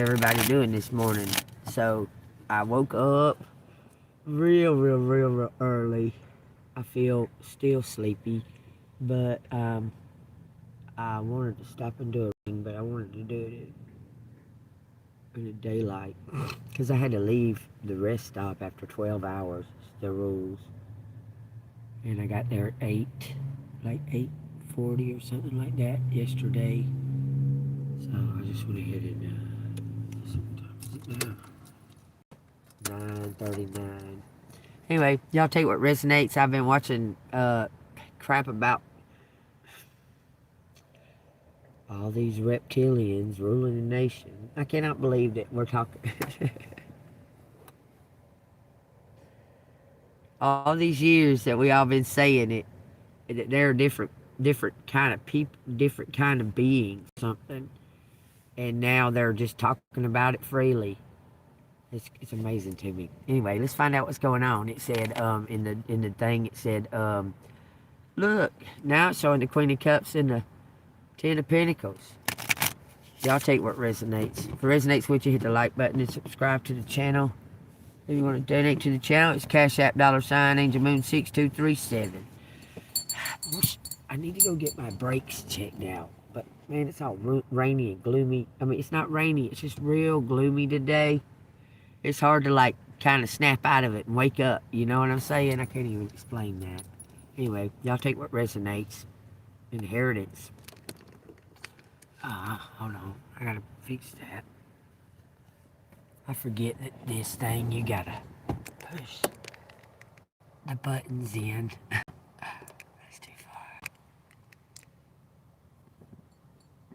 everybody doing this morning? So I woke up real early. I feel still sleepy, but I wanted to stop and do a thing, but I wanted to do it in the daylight because I had to leave the rest stop after 12 hours. It's the rules, and I got there at 8:40 or something like that yesterday. So I just went ahead and now 9:39. Anyway, y'all take what resonates. I've been watching crap about all these reptilians ruling the nation. I cannot believe that we're talking all these years that we all been saying it. That they're different kind of people, different kind of beings, something, and now they're just talking about it freely. It's amazing to me. Anyway, let's find out what's going on. It said in the thing, it said look, now it's showing the Queen of Cups and the Ten of Pentacles. Y'all take what resonates. If it resonates with you, hit the like button and subscribe to the channel. If you want to donate to the channel, it's Cash App $AngelMoon 6237. I need to go get my brakes checked out. But man, it's all rainy and gloomy. I mean, it's not rainy. It's just real gloomy today. It's hard to like kind of snap out of it and wake up. You know what I'm saying? I can't even explain that. Anyway, y'all take what resonates. Inheritance. Hold on. I gotta fix that. I forget that this thing, you gotta push the buttons in. That's too far.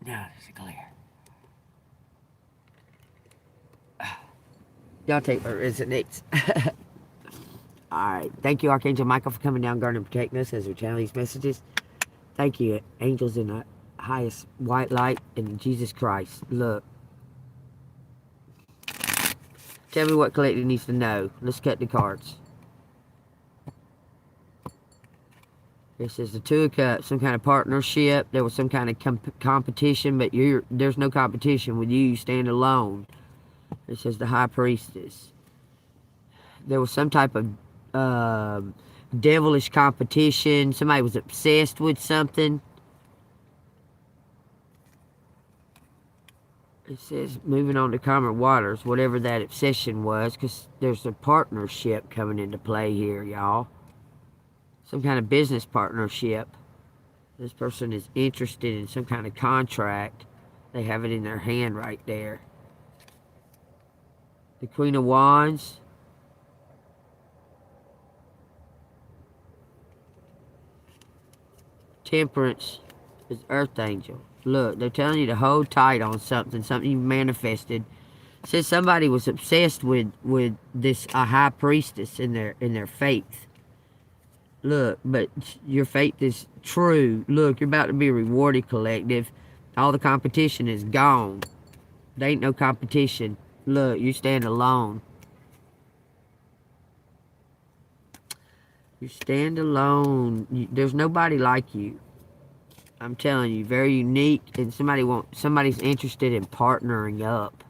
No, it's clear. Y'all take what resonates. Alright. Thank you, Archangel Michael, for coming down, guarding and protecting us as we channel these messages. Thank you, angels in the highest white light in Jesus Christ. Look. Tell me what collective needs to know. Let's cut the cards. It says the Two of Cups, some kind of partnership. There was some kind of competition, but there's no competition with you. You stand alone. It says the High Priestess. There was some type of devilish competition. Somebody was obsessed with something. It says moving on to calmer waters, whatever that obsession was, because there's a partnership coming into play here, y'all. Some kind of business partnership. This person is interested in some kind of contract. They have it in their hand right there. The Queen of Wands. Temperance is Earth Angel. Look, they're telling you to hold tight on something you manifested. It says somebody was obsessed with this High Priestess in their faith. Look, but your faith is true. Look, you're about to be rewarded, collective. All the competition is gone. There ain't no competition. Look, you stand alone. You stand alone. There's nobody like you. I'm telling you, very unique, and somebody's interested in partnering up.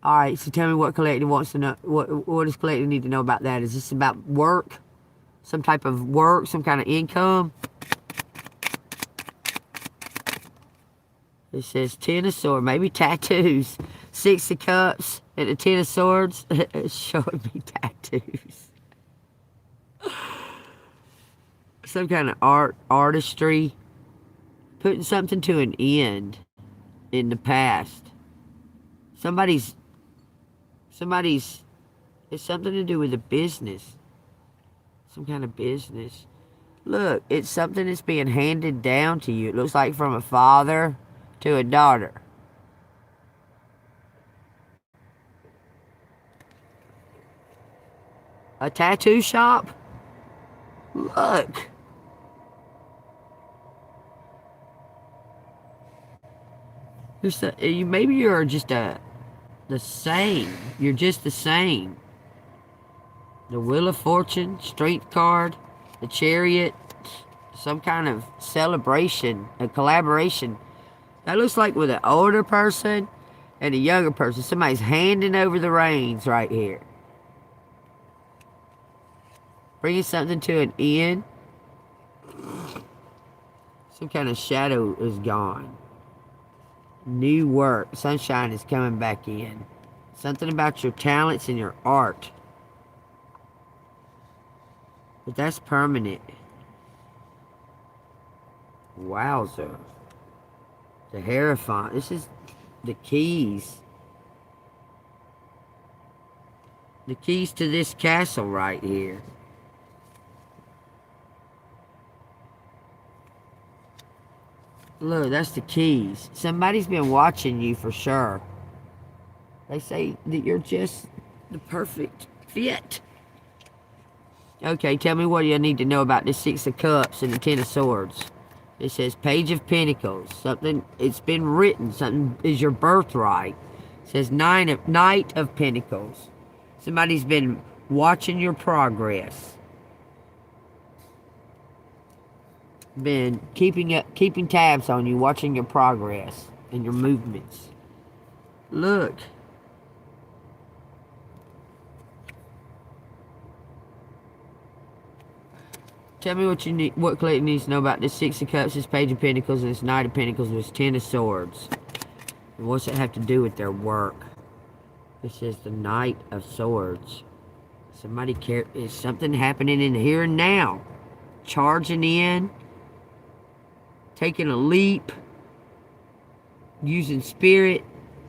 All right, so tell me what collective wants to know. What does collective need to know about that? Is this about work? Some type of work, some kind of income? It says Ten of Swords, maybe tattoos. Six of Cups and the Ten of Swords. It's showing me tattoos. Some kind of artistry. Putting something to an end in the past. Somebody's, it's something to do with a business. Some kind of business. Look, it's something that's being handed down to you. It looks like from a father to a daughter. A tattoo shop? Look. Maybe you're just the same. You're just the same. The Wheel of Fortune, Strength card, the Chariot, some kind of celebration, a collaboration. That looks like with an older person And a younger person. Somebody's handing over the reins right here. Bringing something to an end. Some kind of shadow is gone. New work. Sunshine is coming back in. Something about your talents and your art. But that's permanent. Wowzer. The Hierophant. This is the keys. The keys to this castle right here. Look, that's the keys. Somebody's been watching you for sure. They say that you're just the perfect fit. Okay, tell me what you need to know about the Six of Cups and the Ten of Swords. It says Page of Pentacles. Something, it's been written. Something is your birthright. It says Knight of Pentacles. Somebody's been watching your progress. Been keeping tabs on you, watching your progress and your movements. Look. Tell me what you need, what Clayton needs to know about this Six of Cups, this Page of Pentacles, and this Knight of Pentacles, and this Ten of Swords. And what's it have to do with their work? This is the Knight of Swords. Somebody is something happening in the here and now. Charging in. Taking a leap. Using spirit.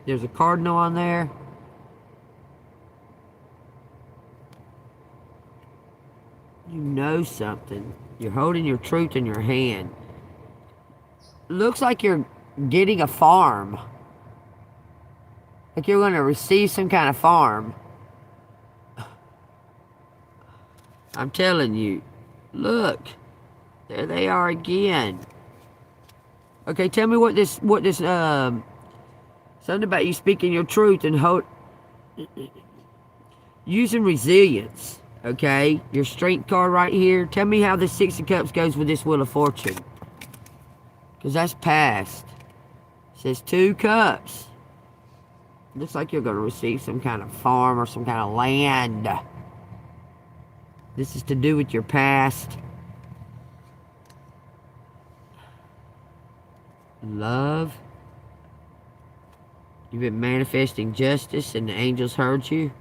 There's a cardinal on there. You know something. You're holding your truth in your hand. Looks like you're getting a farm. Like you're going to receive some kind of farm. I'm telling you. Look. There they are again. Okay, tell me what this, something about you speaking your truth and using resilience. Okay, your strength card right here. Tell me how the Six of Cups goes with this Wheel of Fortune. Because that's past. It says 2 cups. Looks like you're going to receive some kind of farm or some kind of land. This is to do with your past. Love. You've been manifesting justice and the angels heard you.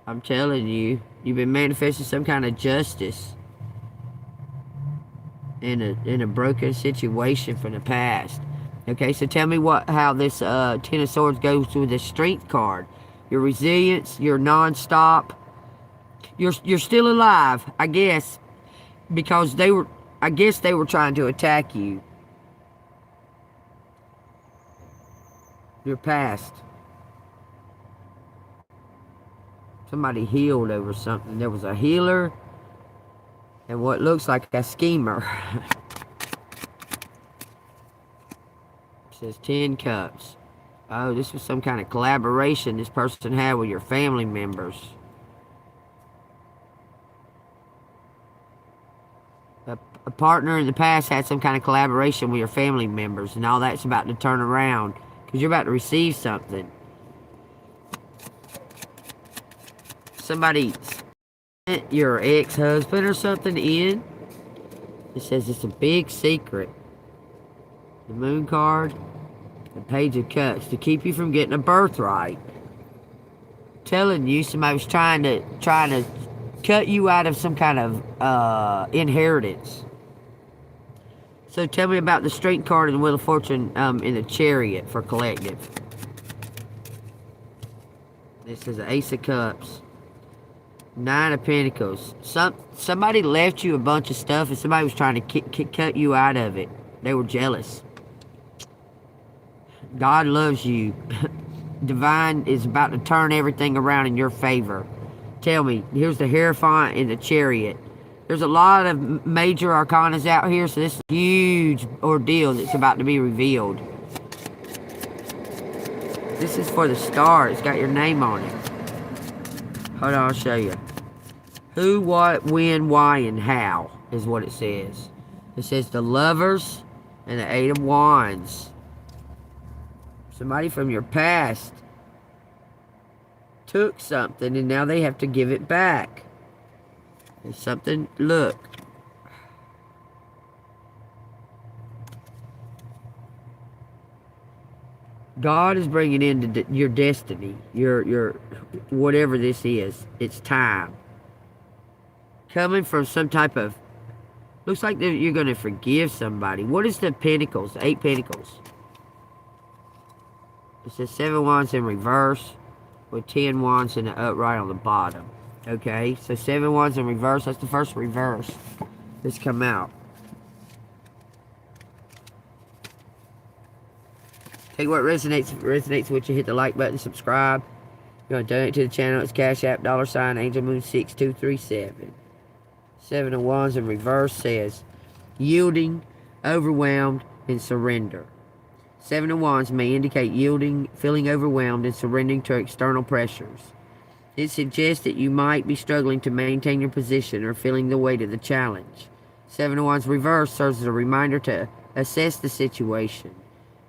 I'm telling you, you've been manifesting some kind of justice in a broken situation from the past. Okay, so tell me how this Ten of Swords goes with the Strength card. Your resilience, your non-stop. You're still alive, I guess, because they were trying to attack you. Your past. Somebody healed over something. There was a healer and what looks like a schemer. It says 10 cups. Oh, this was some kind of collaboration this person had with your family members. A partner in the past had some kind of collaboration with your family members, and all that's about to turn around because you're about to receive something. Somebody sent your ex-husband or something in. It says it's a big secret. The Moon card, the Page of Cups, to keep you from getting a birthright. Telling you somebody was trying to cut you out of some kind of inheritance. So tell me about the Strength card and the Wheel of Fortune in the Chariot for collective. This is the Ace of Cups. 9 of Pentacles. Somebody left you a bunch of stuff and somebody was trying to cut you out of it. They were jealous. God loves you. Divine is about to turn everything around in your favor. Tell me, here's the Hierophant and the Chariot. There's a lot of major arcanas out here, so this is a huge ordeal that's about to be revealed. This is for the star. It's got your name on it. Hold on, I'll show you. Who, what, when, why, and how is what it says. It says the Lovers and the 8 of Wands. Somebody from your past took something and now they have to give it back. There's something, look. God is bringing into your destiny, your whatever this is. It's time. Coming from some type of, looks like you're going to forgive somebody. What is the Pentacles? 8 Pentacles. It says 7 Wands in reverse with 10 Wands in the upright on the bottom. Okay, so 7 Wands in reverse. That's the first reverse that's come out. Take what resonates. If it resonates with you, hit the like button, subscribe. You want to donate to the channel, it's Cash App, $ ANGELMOON 6237. 7 of Wands in reverse says, yielding, overwhelmed, and surrender. 7 of Wands may indicate yielding, feeling overwhelmed, and surrendering to external pressures. It suggests that you might be struggling to maintain your position or feeling the weight of the challenge. 7 of Wands reverse serves as a reminder to assess the situation.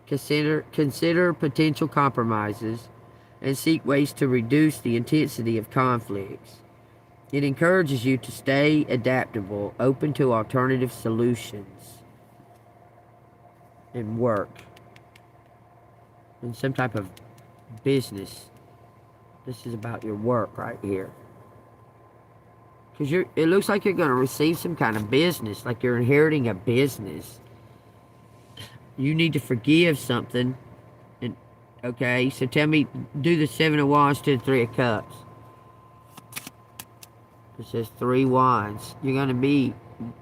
Consider potential compromises and seek ways to reduce the intensity of conflicts. It encourages you to stay adaptable, open to alternative solutions, and work in some type of business. This is about your work right here. Because it looks like you're going to receive some kind of business, like you're inheriting a business. You need to forgive something. And okay, so tell me, do the 7 of Wands to the 3 of Cups. It says 3 Wands. You're going to be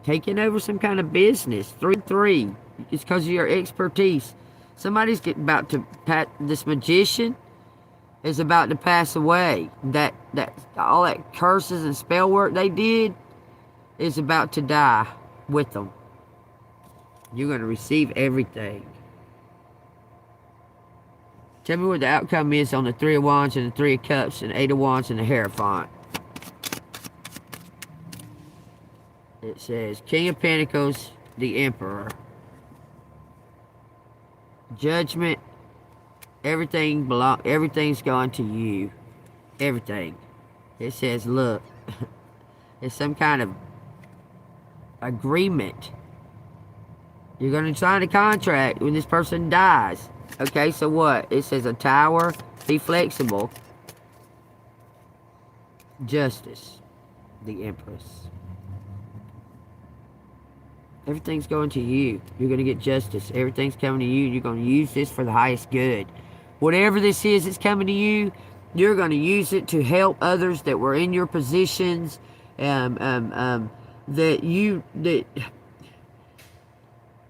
taking over some kind of business. 3-3. It's because of your expertise. Somebody's about to this magician is about to pass away. That all that curses and spell work they did is about to die with them. You're going to receive everything. Tell me what the outcome is on the 3 of Wands and the 3 of Cups and 8 of Wands and the Hierophant. It says King of Pentacles, the Emperor. Judgment. Everything's going to you. Everything. It says, look, it's some kind of agreement. You're going to sign a contract when this person dies. Okay, so what? It says a Tower, be flexible. Justice, the Empress. Everything's going to you. You're going to get justice. Everything's coming to you. You're going to use this for the highest good. Whatever this is that's coming to you, you're going to use it to help others that were in your positions. You're going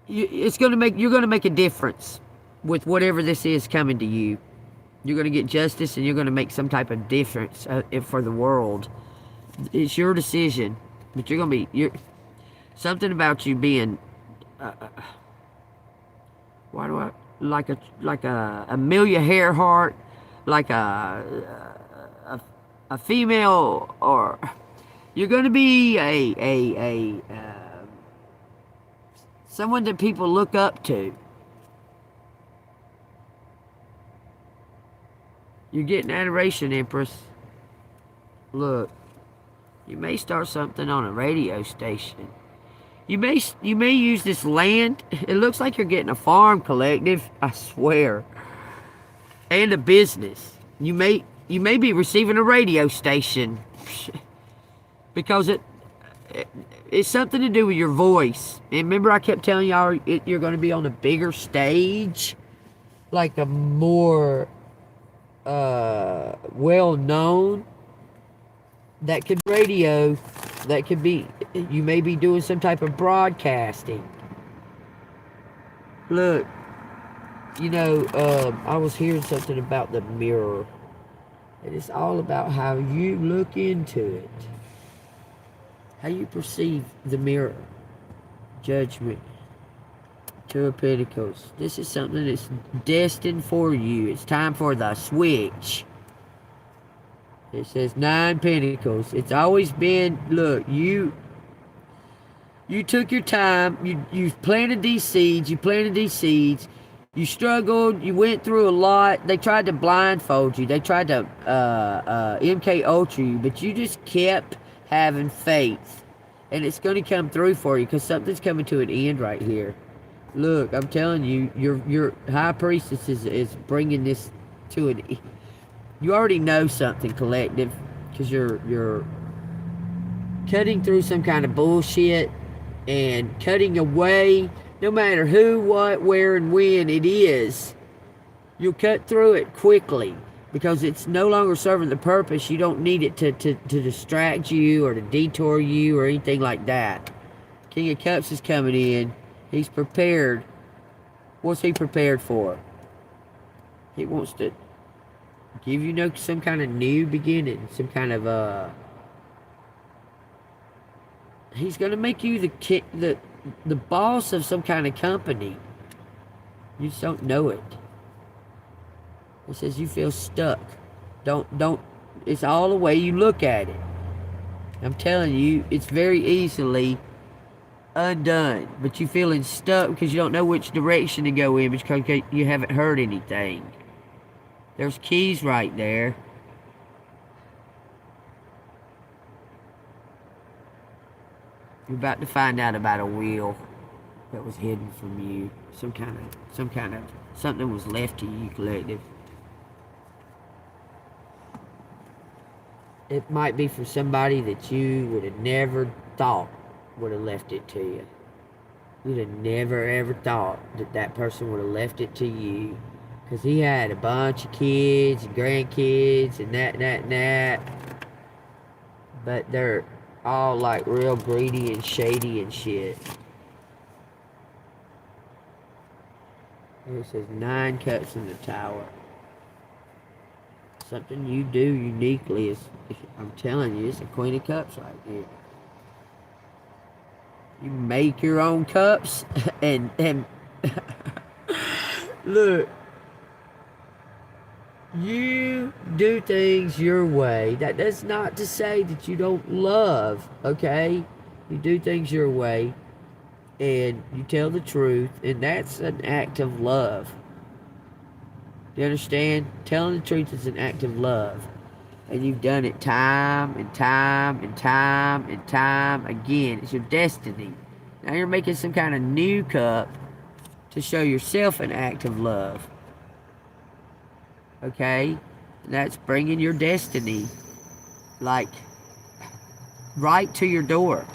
to make a difference with whatever this is coming to you. You're going to get justice, and you're going to make some type of difference for the world. It's your decision, but you're going to be something about you being like a Amelia Earhart, like a female, or you're going to be a someone that people look up to. You're getting adoration, Empress. Look, you may start something on a radio station. You may use this land. It looks like you're getting a farm collective, I swear. And a business. You may be receiving a radio station. Because it's something to do with your voice. And remember I kept telling y'all you're going to be on a bigger stage. Like a more well known. That could be radio. That could be, you may be doing some type of broadcasting. Look, I was hearing something about the mirror. And it's all about how you look into it. How you perceive the mirror. Judgment. 2 of Pentacles. This is something that's destined for you. It's time for the switch. It says 9 Pentacles. It's always been, look, you took your time. You planted these seeds. You struggled. You went through a lot. They tried to blindfold you. They tried to MK Ultra you, but you just kept having faith, and it's going to come through for you because something's coming to an end right here. Look, I'm telling you, your high priestess is bringing this to an. You already know something, collective, because you're cutting through some kind of bullshit and cutting away. No matter who, what, where, and when it is, you'll cut through it quickly because it's no longer serving the purpose. You don't need it to distract you or to detour you or anything like that. King of Cups is coming in. He's prepared. What's he prepared for? He wants to give you some kind of new beginning, some kind of he's gonna make you the boss of some kind of company. You just don't know it. It says you feel stuck. Don't. It's all the way you look at it. I'm telling you, it's very easily undone. But you feeling stuck because you don't know which direction to go in because you haven't heard anything. There's keys right there. You're about to find out about a will that was hidden from you. Something was left to you, collective. It might be for somebody that you would have never thought would have left it to you. You'd have never ever thought that person would have left it to you. Because he had a bunch of kids and grandkids and that. But they're all like real greedy and shady and shit. It says 9 cups in the tower. Something you do uniquely is, I'm telling you, it's a Queen of Cups right here. You make your own cups and look, you do things your way. That does not to say that you don't love, okay? You do things your way and you tell the truth, and that's an act of love. Do you understand? Telling the truth is an act of love. And you've done it time and time and time and time again. It's your destiny. Now you're making some kind of new cup to show yourself an act of love. Okay? And that's bringing your destiny, like, right to your door.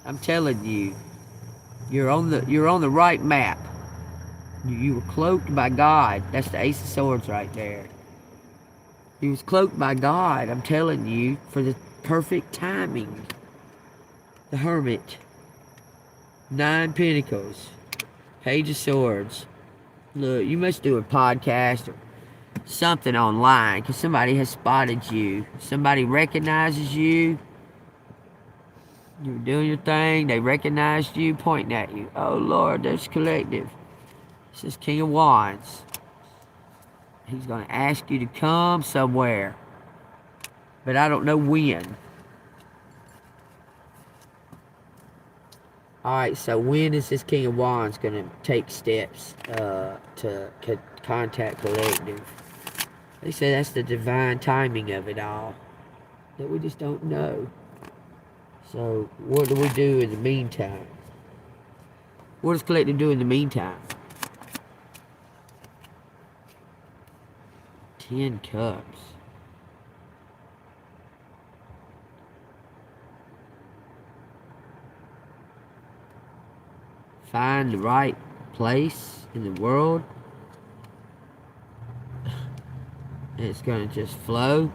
I'm telling you, you're on the right map. You were cloaked by God. That's the Ace of Swords right there. He was cloaked by God, I'm telling you, for the perfect timing. The Hermit. 9 Pentacles. Page of Swords. Look, you must do a podcast or something online because somebody has spotted you. Somebody recognizes you. You were doing your thing. They recognized you, pointing at you. Oh, Lord, that's collective. This is King of Wands. He's going to ask you to come somewhere. But I don't know when. Alright, so when is this King of Wands going to take steps to contact collective? They say that's the divine timing of it all. That we just don't know. So, what do we do in the meantime? What does collective do in the meantime? 10 cups. Find the right place in the world. And it's going to just flow.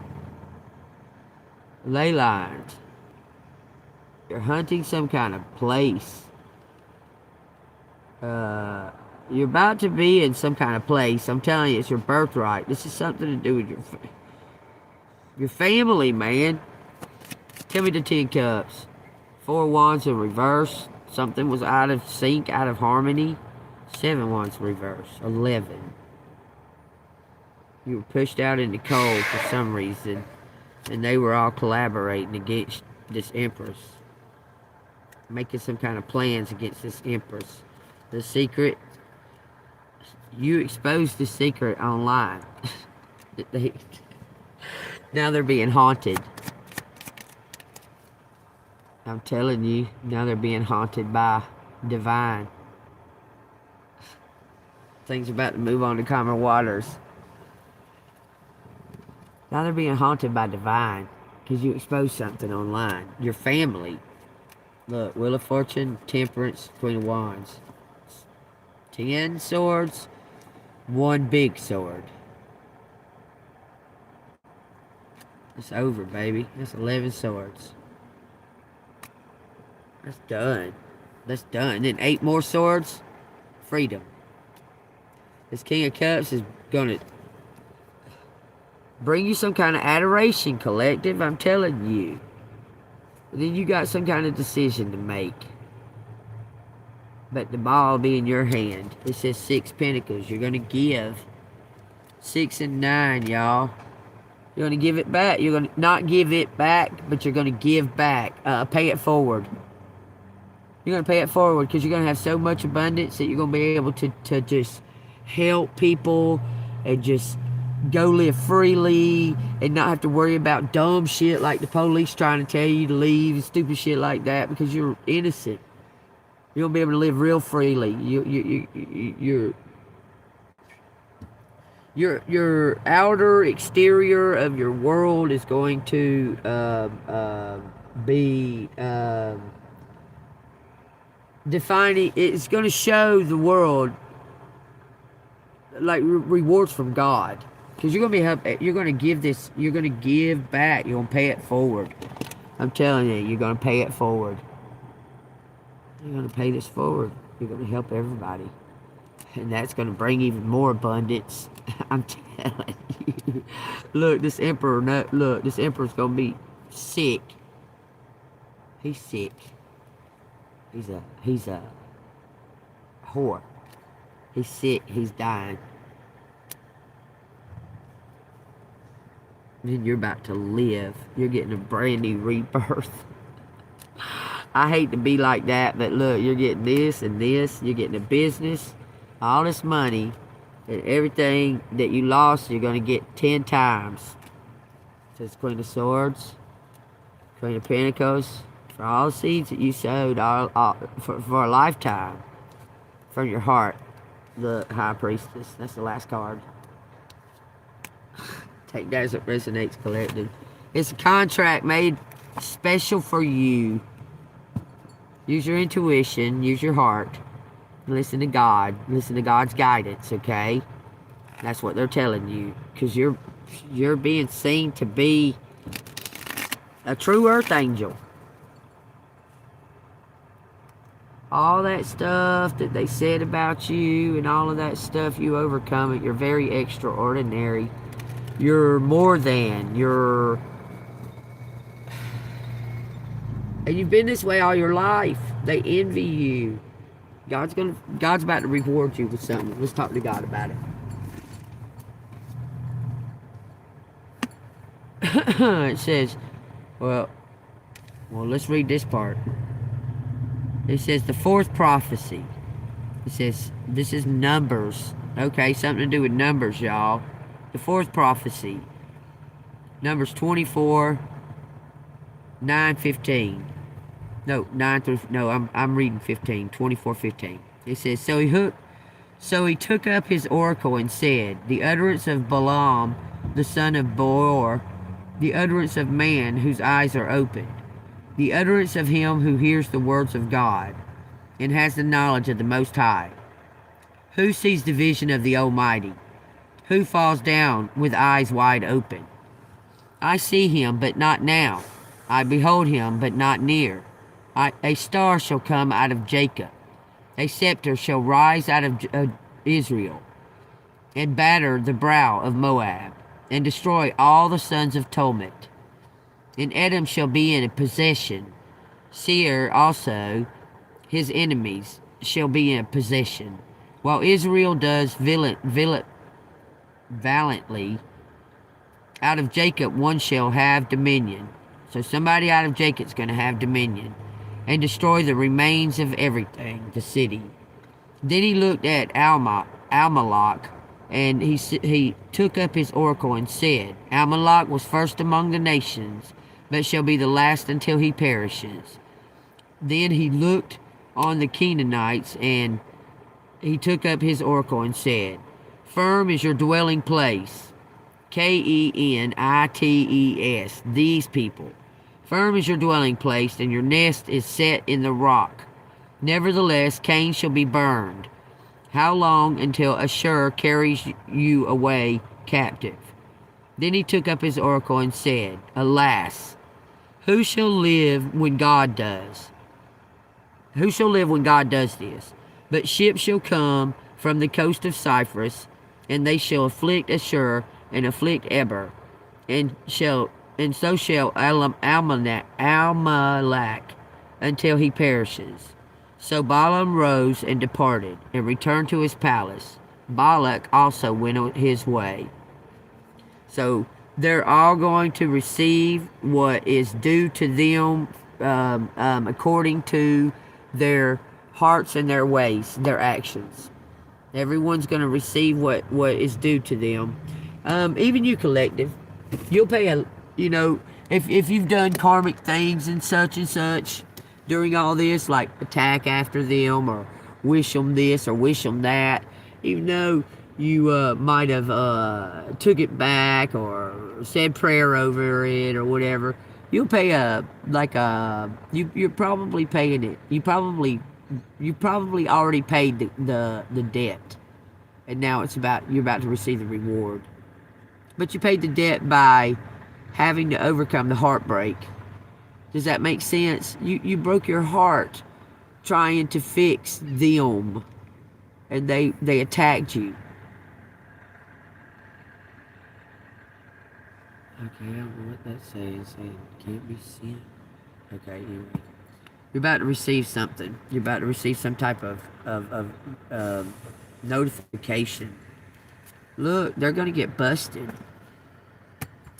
Ley lines. You're hunting some kind of place. You're about to be in some kind of place. I'm telling you, it's your birthright. This is something to do with your family, man. Tell me the 10 cups. 4 wands in reverse. Something was out of sync, out of harmony. 7 wands reverse. 11. You were pushed out in the cold for some reason. And they were all collaborating against this Empress. Making some kind of plans against this Empress. The secret You exposed the secret online. Now they're being haunted. I'm telling you, now they're being haunted by divine. Things about to move on to calmer waters. Now they're being haunted by divine because you exposed something online. Your family. Look, Wheel of Fortune, Temperance, Queen of Wands. 10 swords, 1 big sword. It's over, baby. That's 11 swords. That's done. That's done. Then 8 more swords. Freedom. This King of Cups is gonna bring you some kind of adoration, collective. I'm telling you. And then you got some kind of decision to make. But the ball will be in your hand. It says 6 Pentacles. You're gonna give. 6 and 9, y'all. You're gonna give it back. You're gonna not give it back, but you're gonna give back. Pay it forward. You're going to pay it forward because you're going to have so much abundance that you're going to be able to just help people and just go live freely and not have to worry about dumb shit like the police trying to tell you to leave and stupid shit like that because you're innocent. You're going to be able to live real freely. Your outer exterior of your world is going to be... defining, it's going to show the world like rewards from God because you're going to be you're going to give this, you're going to give back, you're going to pay it forward. I'm telling you, you're going to pay it forward. You're going to pay this forward. You're going to help everybody, and that's going to bring even more abundance. I'm telling you. Look, this emperor, look, this emperor's going to be sick. He's sick. He's a whore. He's sick. He's dying. Then you're about to live. You're getting a brand new rebirth. I hate to be like that, but look, you're getting this and this. You're getting a business, all this money, and everything that you lost, you're going to get 10 times. It says Queen of Swords, Queen of Pentacles. For all the seeds that you sowed for a lifetime from your heart. The High Priestess. That's the last card. Take that as it resonates, collective. It's a contract made special for you. Use your intuition. Use your heart. Listen to God. Listen to God's guidance, okay? That's what they're telling you. Because you're being seen to be a true earth angel. All that stuff that they said about you and all of that stuff, you overcome it. You're very extraordinary. You're more than. And you've been this way all your life. They envy you. God's about to reward you with something. Let's talk to God about it. It says, well, let's read this part. It says the 4th prophecy. It says, this is Numbers. Okay, something to do with numbers, y'all. The 4th prophecy. Numbers 24, 9, 15. No, 9 through, no, I'm reading 15, 24, 15. It says, so he took up his oracle and said, the utterance of Balaam, the son of Beor, the utterance of man whose eyes are opened, the utterance of him who hears the words of God, and has the knowledge of the Most High. Who sees the vision of the Almighty? Who falls down with eyes wide open? I see him, but not now. I behold him, but not near. A star shall come out of Jacob. A scepter shall rise out of Israel, and batter the brow of Moab, and destroy all the sons of Tolmit. And Edom shall be in a possession. Seir also, his enemies, shall be in a possession. While Israel does valiantly, out of Jacob one shall have dominion. So somebody out of Jacob's going to have dominion. And destroy the remains of everything, the city. Then he looked at Alma, Amalek, and he took up his oracle and said, Amalek was first among the nations, but shall be the last until he perishes. Then he looked on the Canaanites, and he took up his oracle and said, Firm is your dwelling place. Kenites, these people. Firm is your dwelling place, and your nest is set in the rock. Nevertheless, Cain shall be burned. How long until Ashur carries you away captive? Then he took up his oracle and said, Alas, who shall live when God does? Who shall live when God does this? But ships shall come from the coast of Cyprus, and they shall afflict Ashur and afflict Eber, and so shall Amalek until he perishes. So Balaam rose and departed, and returned to his palace. Balak also went his way. So they're all going to receive what is due to them according to their hearts and their ways, their actions. Everyone's going to receive what is due to them. Even you, collective, you'll pay if you've done karmic things and such during all this, like attack after them or wish them this or wish them that, even though you might have took it back or said prayer over it or whatever, you'll pay you're probably paying it. You probably already paid the debt, and now you're about to receive the reward. But you paid the debt by having to overcome the heartbreak. Does that make sense? You broke your heart trying to fix them, and they attacked you. Okay, I don't know what that says. It can't be seen. Okay, anyway. You're about to receive something. You're about to receive some type of notification. Look, they're going to get busted.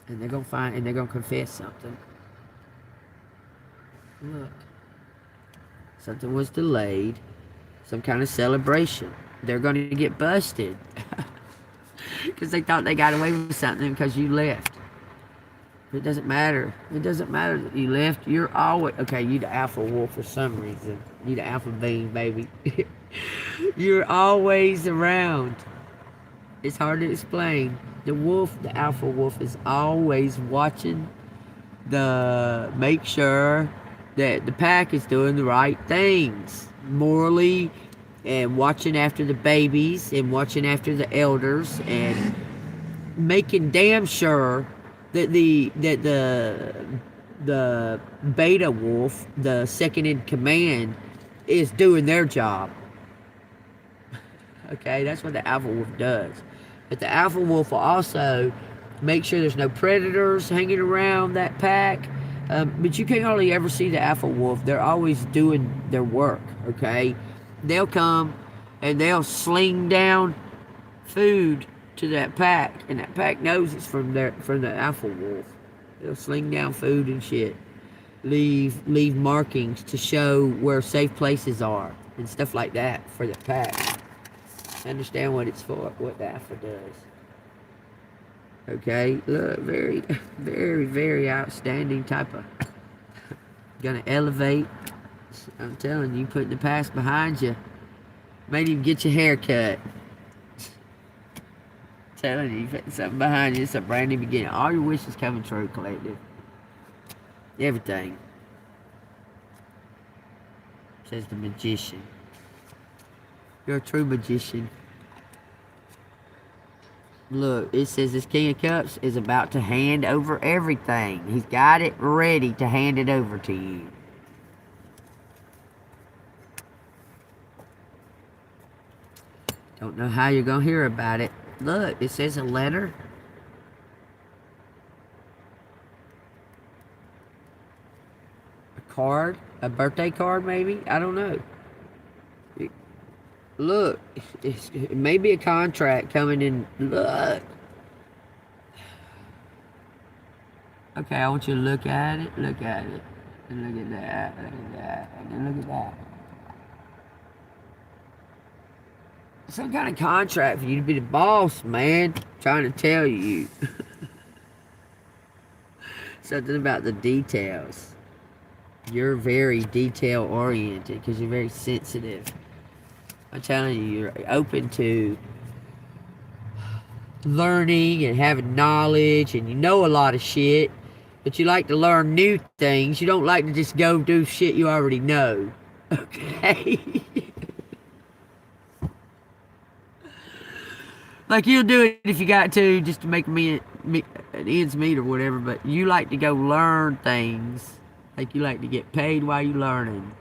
And they're going to confess something. Look. Something was delayed. Some kind of celebration. They're going to get busted. Because they thought they got away with something because you left. It doesn't matter. It doesn't matter that you left. You're always... Okay, you the alpha wolf for some reason. You the alpha bean, baby. You're always around. It's hard to explain. The wolf, the alpha wolf, is always watching make sure that the pack is doing the right things. Morally, and watching after the babies, and watching after the elders, and making damn sure that the beta wolf, the second in command, is doing their job. Okay, that's what the alpha wolf does. But the alpha wolf will also make sure there's no predators hanging around that pack. But you can hardly ever see the alpha wolf. They're always doing their work, okay? They'll come and they'll sling down food to that pack, and that pack knows it's from the alpha wolf. They'll sling down food and shit, leave markings to show where safe places are and stuff like that for the pack. Understand what it's for, what the alpha does. Okay, look, very, very, very outstanding type of. Gonna elevate. I'm telling you, putting the past behind you. Made even get your hair cut. Telling you, putting something behind you. It's a brand new beginning. All your wishes coming true, collective. Everything. Says the magician. You're a true magician. Look, it says this King of Cups is about to hand over everything. He's got it ready to hand it over to you. Don't know how you're going to hear about it. Look, it says a letter. A card. A birthday card, maybe? I don't know. Look, it may be a contract coming in. Look. Okay, I want you to look at it. Look at it. And look at that. Look at that. And then look at some kind of contract for you to be the boss, man. Trying to tell you. Something about the details. You're very detail oriented because you're very sensitive. I'm telling you, you're open to learning and having knowledge, and you know a lot of shit, but you like to learn new things. You don't like to just go do shit you already know. Okay? Like, you'll do it if you got to, just to make me an ends meet or whatever, but you like to go learn things. Like, you like to get paid while you're learning.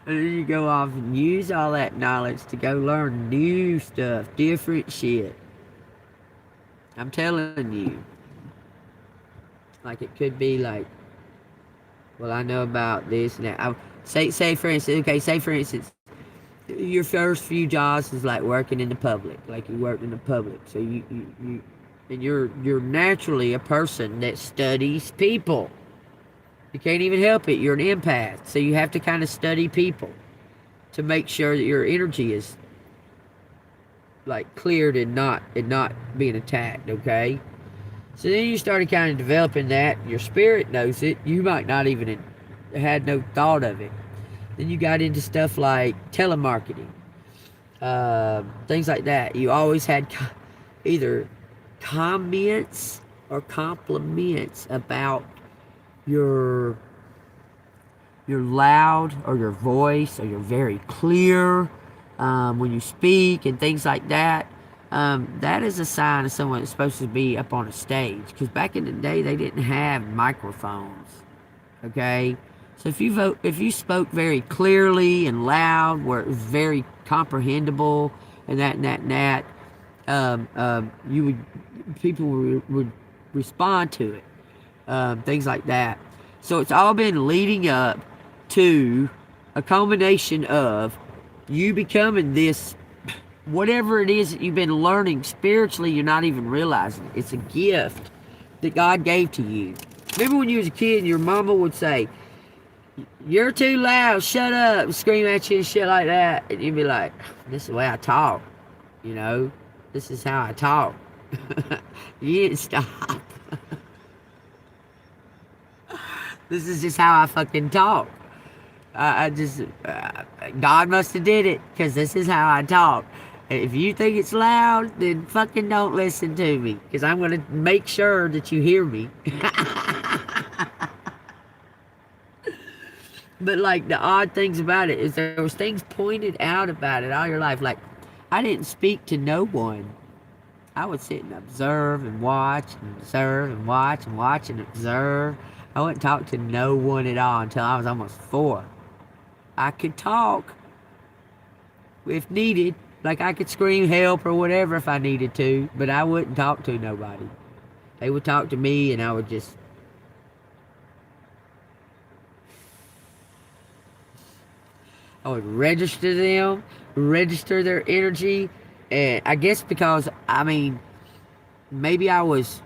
And then you go off and use all that knowledge to go learn new stuff, different shit. I'm telling you. Like, it could be like, well, I know about this and that. Say for instance, your first few jobs is like working in the public. Like, you work in the public. So you're naturally a person that studies people. You can't even help it. You're an empath. So you have to kind of study people to make sure that your energy is like cleared and not being attacked, okay? So then you started kind of developing that. Your spirit knows it. You might not even had no thought of it. Then you got into stuff like telemarketing, things like that. You always had either comments or compliments about your loud, or your voice, or you're very clear when you speak and things like that. That is a sign of someone that's supposed to be up on a stage, because back in the day they didn't have microphones. Okay, so if you spoke very clearly and loud, where it was very comprehensible and that, people would respond to it. Things like that. So it's all been leading up to a combination of you becoming this, whatever it is that you've been learning spiritually, you're not even realizing it. It's a gift that God gave to you. Remember when you was a kid and your mama would say, "You're too loud, shut up," and scream at you and shit like that, and you'd be like, "This is the way I talk, you know, this is how I talk." You didn't stop. This is just how I fucking talk. God must have did it, because this is how I talk. If you think it's loud, then fucking don't listen to me, because I'm going to make sure that you hear me. But like, the odd things about it is there was things pointed out about it all your life. Like, I didn't speak to no one. I would sit and observe and watch and observe and watch and watch and observe. I wouldn't talk to no one at all until I was almost 4. I could talk if needed. Like, I could scream help or whatever if I needed to, but I wouldn't talk to nobody. They would talk to me and I would just... I would register them, register their energy, and I guess because, I mean, maybe I was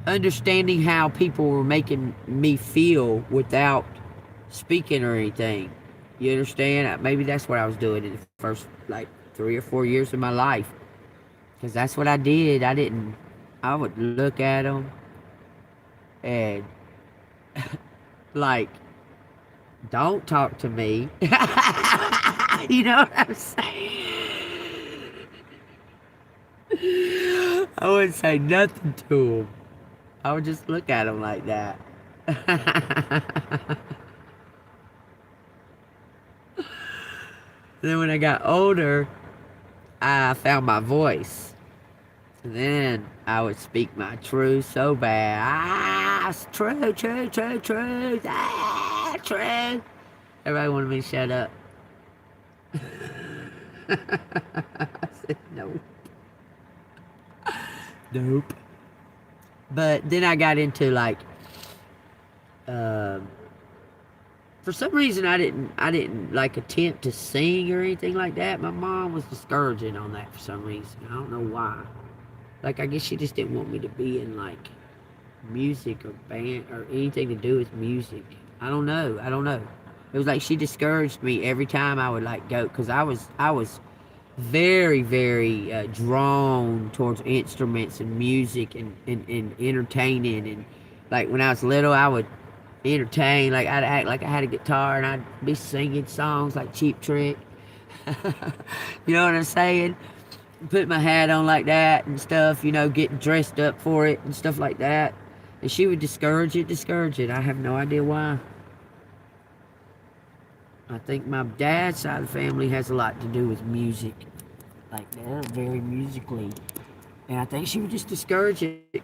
understanding how people were making me feel without speaking or anything. You understand? Maybe that's what I was doing in the first, like, 3 or 4 years of my life. Because that's what I did. I would look at them and, like, don't talk to me. You know what I'm saying? I wouldn't say nothing to them. I would just look at them like that. Then when I got older, I found my voice. And then I would speak my truth so bad. Truth. Truth. Everybody wanted me to shut up. I said, nope. Nope. But then I got into, like, for some reason I didn't like attempt to sing or anything like that. My mom was discouraging on that for some reason. I don't know why. Like, I guess she just didn't want me to be in, like, music or band or anything to do with music. I don't know. It was like she discouraged me every time I would like go, because I was very, very drawn towards instruments and music and entertaining. And like when I was little, I would entertain. Like I'd act like I had a guitar and I'd be singing songs like Cheap Trick. You know what I'm saying? Put my hat on like that and stuff, getting dressed up for it and stuff like that. And she would discourage it. I have no idea why. I think my dad's side of the family has a lot to do with music. Like, they're very musically. And I think she would just discourage it.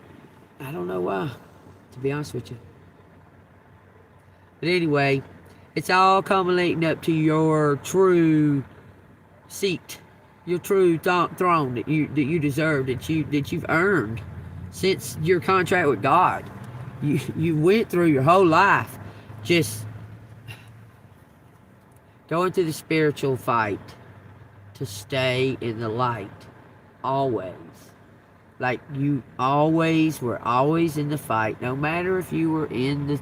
I don't know why, to be honest with you. But anyway, it's all culminating up to your true seat, your true throne that you deserve, that you've earned since your contract with God. You went through your whole life just going through the spiritual fight to stay in the light, always. Like, you always were always in the fight, no matter if you were in the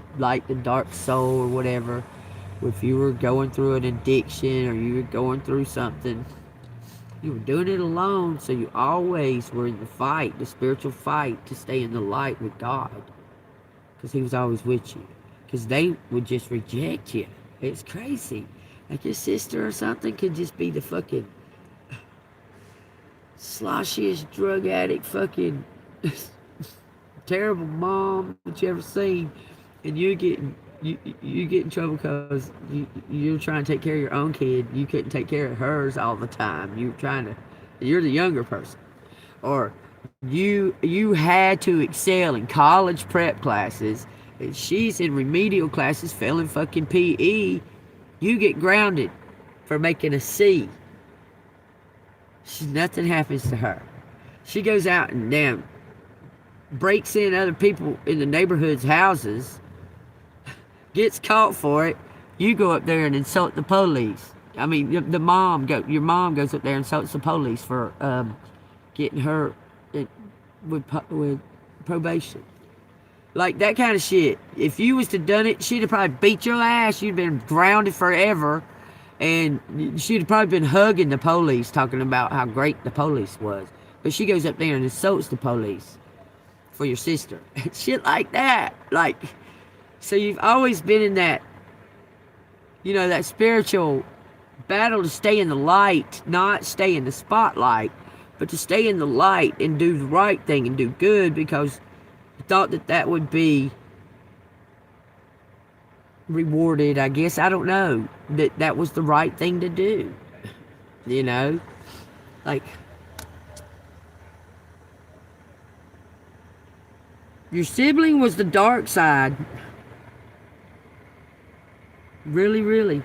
dark soul or whatever, if you were going through an addiction or you were going through something, you were doing it alone. So you always were in the fight, the spiritual fight, to stay in the light with God, because he was always with you, because they would just reject you. It's crazy. Like, your sister or something could just be the fucking sloshiest drug addict, fucking terrible mom that you ever seen, and you get in trouble because you're trying to take care of your own kid. You couldn't take care of hers all the time. You're the younger person, or you had to excel in college prep classes, and she's in remedial classes failing fucking PE. You get grounded for making a C. Nothing happens to her. She goes out and damn breaks in other people in the neighborhood's houses, gets caught for it. You go up there and insult the police. I mean, your mom goes up there and insults the police for getting her with probation. Like, that kind of shit. If you was to done it, she'd have probably beat your ass. You'd been grounded forever. And she'd have probably been hugging the police, talking about how great the police was. But she goes up there and insults the police for your sister. Shit like that. Like, so you've always been in that, that spiritual battle to stay in the light, not stay in the spotlight, but to stay in the light and do the right thing and do good, because you thought that would be rewarded, I guess. I don't know. That was the right thing to do. Like, your sibling was the dark side. Really, really.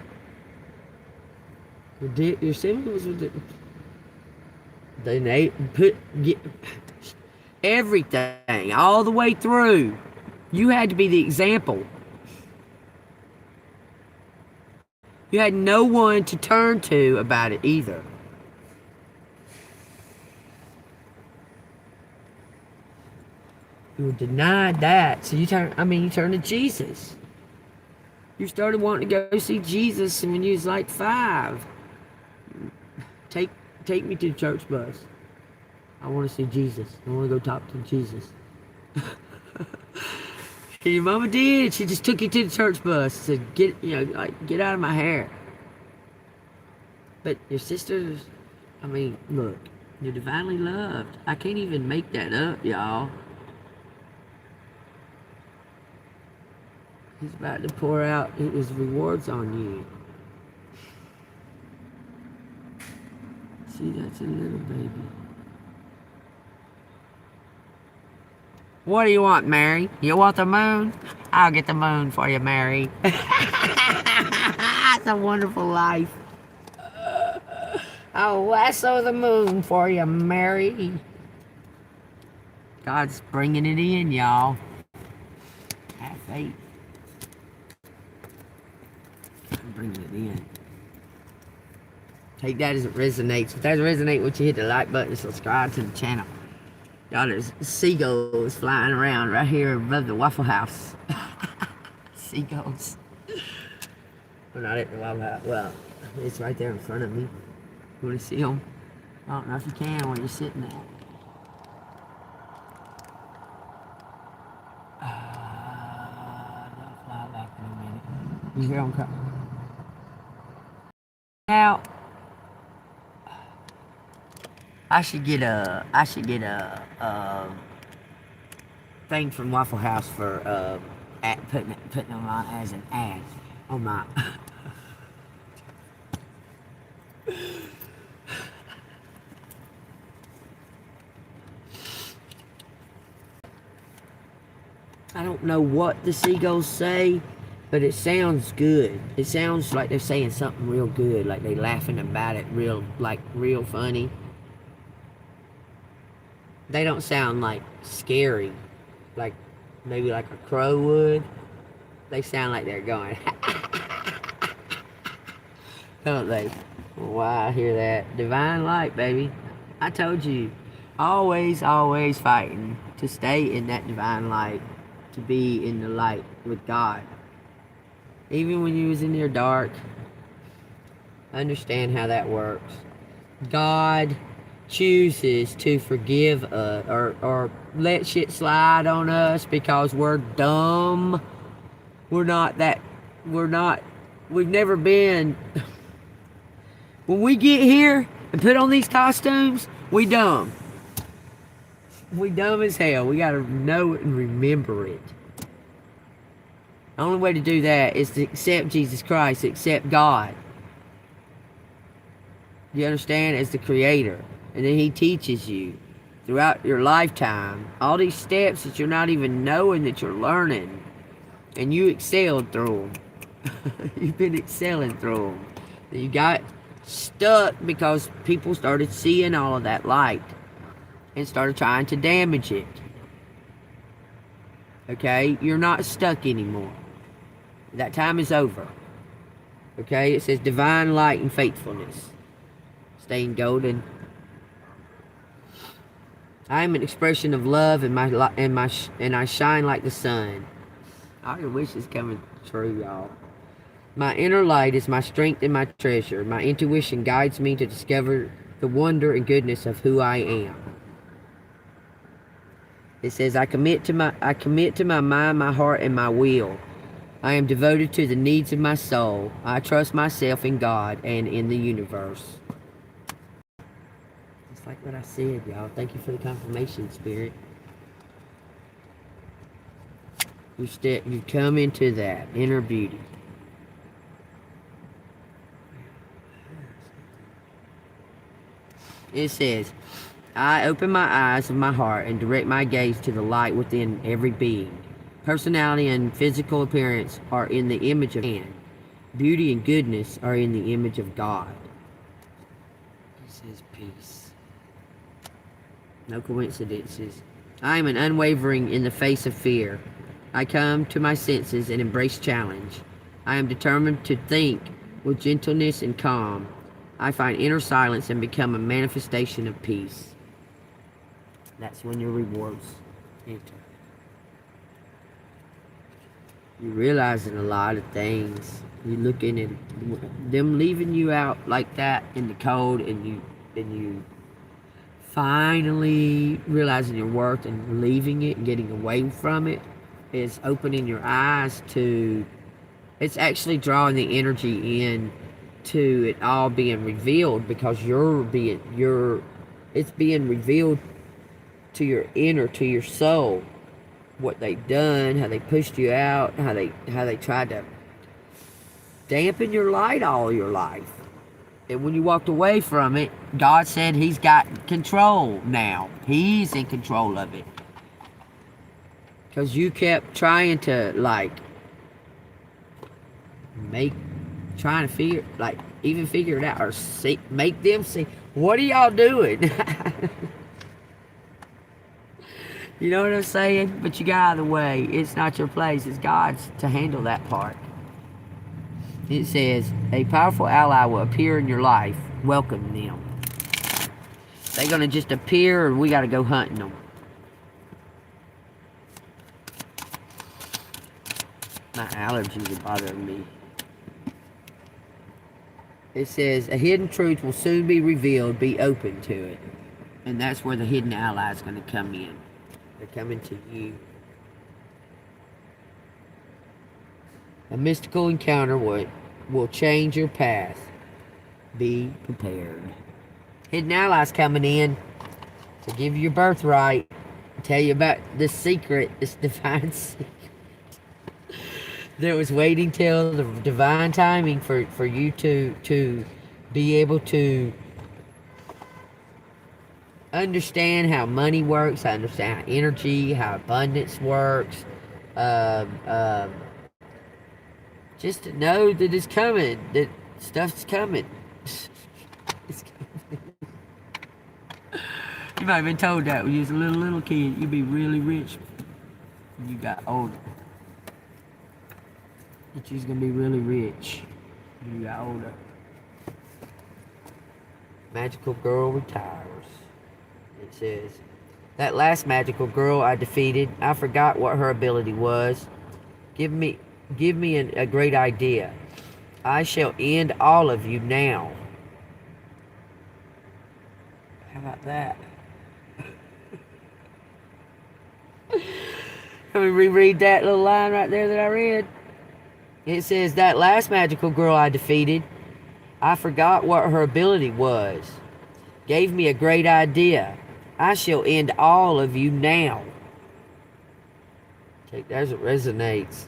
Your sibling was get everything all the way through. You had to be the example. You had no one to turn to about it either. You were denied that. So you turned to Jesus. You started wanting to go see Jesus when you was like 5. Take me to the church bus. I want to see Jesus. I want to go talk to Jesus. And your mama did. She just took you to the church bus. Said, get out of my hair. But your sisters, look, you're divinely loved. I can't even make that up, y'all. He's about to pour out his rewards on you. See, that's a little baby. What do you want, Mary? You want the moon? I'll get the moon for you, Mary. It's a wonderful life. I'll lasso the moon for you, Mary. God's bringing it in, y'all. Have faith. I'm bringing it in. Take that as it resonates. If that resonates with you, hit the like button and subscribe to the channel. Y'all, there's seagulls flying around right here above the Waffle House. Seagulls. Well, not at the Waffle House. Well, it's right there in front of me. You want to see them? I don't know if you can where you're sitting at. They'll fly back in a minute. You hear them come? Now, I should get a thing from Waffle House for putting them on as an ad on my. I don't know what the seagulls say, but it sounds good. It sounds like they're saying something real good, like they're laughing about it real funny. They don't sound like scary, like maybe like a crow would. They sound like they're going, don't they? Wow, I hear that. Divine light, baby. I told you, always fighting to stay in that divine light, to be in the light with God. Even when you was in your dark, understand how that works. God chooses to forgive us or let shit slide on us because we're dumb. We've never been. When we get here and put on these costumes, we dumb. We dumb as hell. We gotta know it and remember it. The only way to do that is to accept Jesus Christ, accept God. You understand? As the Creator. And then He teaches you throughout your lifetime all these steps that you're not even knowing that you're learning. And you excelled through them. You've been excelling through them. You got stuck because people started seeing all of that light and started trying to damage it. Okay? You're not stuck anymore. That time is over. Okay? It says divine light and faithfulness. Staying golden. I am an expression of love, and I shine like the sun. All your wishes coming true, y'all. My inner light is my strength and my treasure. My intuition guides me to discover the wonder and goodness of who I am. It says, I commit to my mind, my heart, and my will. I am devoted to the needs of my soul. I trust myself in God and in the universe. It's like what I said, y'all. Thank you for the confirmation, Spirit. You come into that inner beauty. It says, I open my eyes of my heart and direct my gaze to the light within every being. Personality and physical appearance are in the image of man. Beauty and goodness are in the image of God. It says peace. No coincidences. I am an unwavering in the face of fear. I come to my senses and embrace challenge. I am determined to think with gentleness and calm. I find inner silence and become a manifestation of peace. That's when your rewards enter. You're realizing a lot of things. You're looking at them leaving you out like that in the cold, and you finally realizing your worth and leaving it and getting away from it is opening your eyes to. It's actually drawing the energy in to it all being revealed, because it's being revealed to your inner, to your soul, what they've done, how they pushed you out, how they tried to dampen your light all your life. And when you walked away from it, God said He's got control now. He's in control of it. Because you kept trying to figure it out, or make them see. What are y'all doing? You know what I'm saying? But you got out of the way. It's not your place. It's God's to handle that part. It says, a powerful ally will appear in your life. Welcome them. They're going to just appear, and we got to go hunting them. My allergies are bothering me. It says, a hidden truth will soon be revealed. Be open to it. And that's where the hidden ally is going to come in. They're coming to you. A mystical encounter will change your path. Be prepared. Hidden allies coming in to give you your birthright. Tell you about this secret, this divine secret. That was waiting till the divine timing for you to be able to understand how money works, understand how energy, how abundance works. Just to know that it's coming, that stuff's coming. It's coming. You might have been told that when you was a little kid, you'd be really rich when you got older. That you was gonna be really rich when you got older. Magical girl retires. It says, that last magical girl I defeated, I forgot what her ability was. Give me a great idea. I shall end all of you now. How about that? Let me reread that little line right there that I read. It says, that last magical girl I defeated, I forgot what her ability was. Gave me a great idea. I shall end all of you now. Take that as it resonates.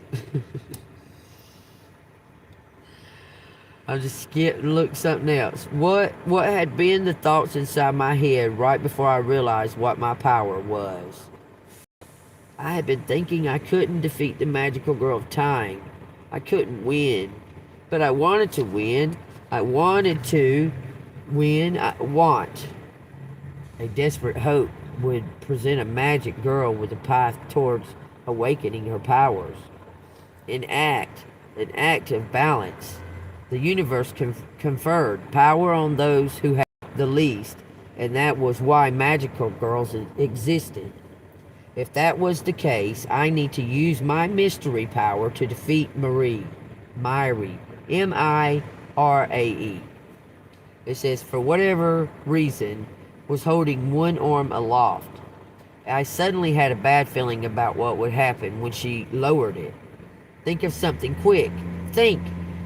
I'll just skip and look something else. What had been the thoughts inside my head right before I realized what my power was? I had been thinking I couldn't defeat the magical girl of time. I couldn't win. But I wanted to win. I wanted to win. A desperate hope would present a magic girl with a path towards awakening her powers. An act of balance. The universe conferred power on those who had the least, and that was why magical girls existed. If that was the case, I need to use my mystery power to defeat Myrae. M-I-R-A-E. It says, for whatever reason, was holding one arm aloft. I suddenly had a bad feeling about what would happen when she lowered it. Think of something quick. Think.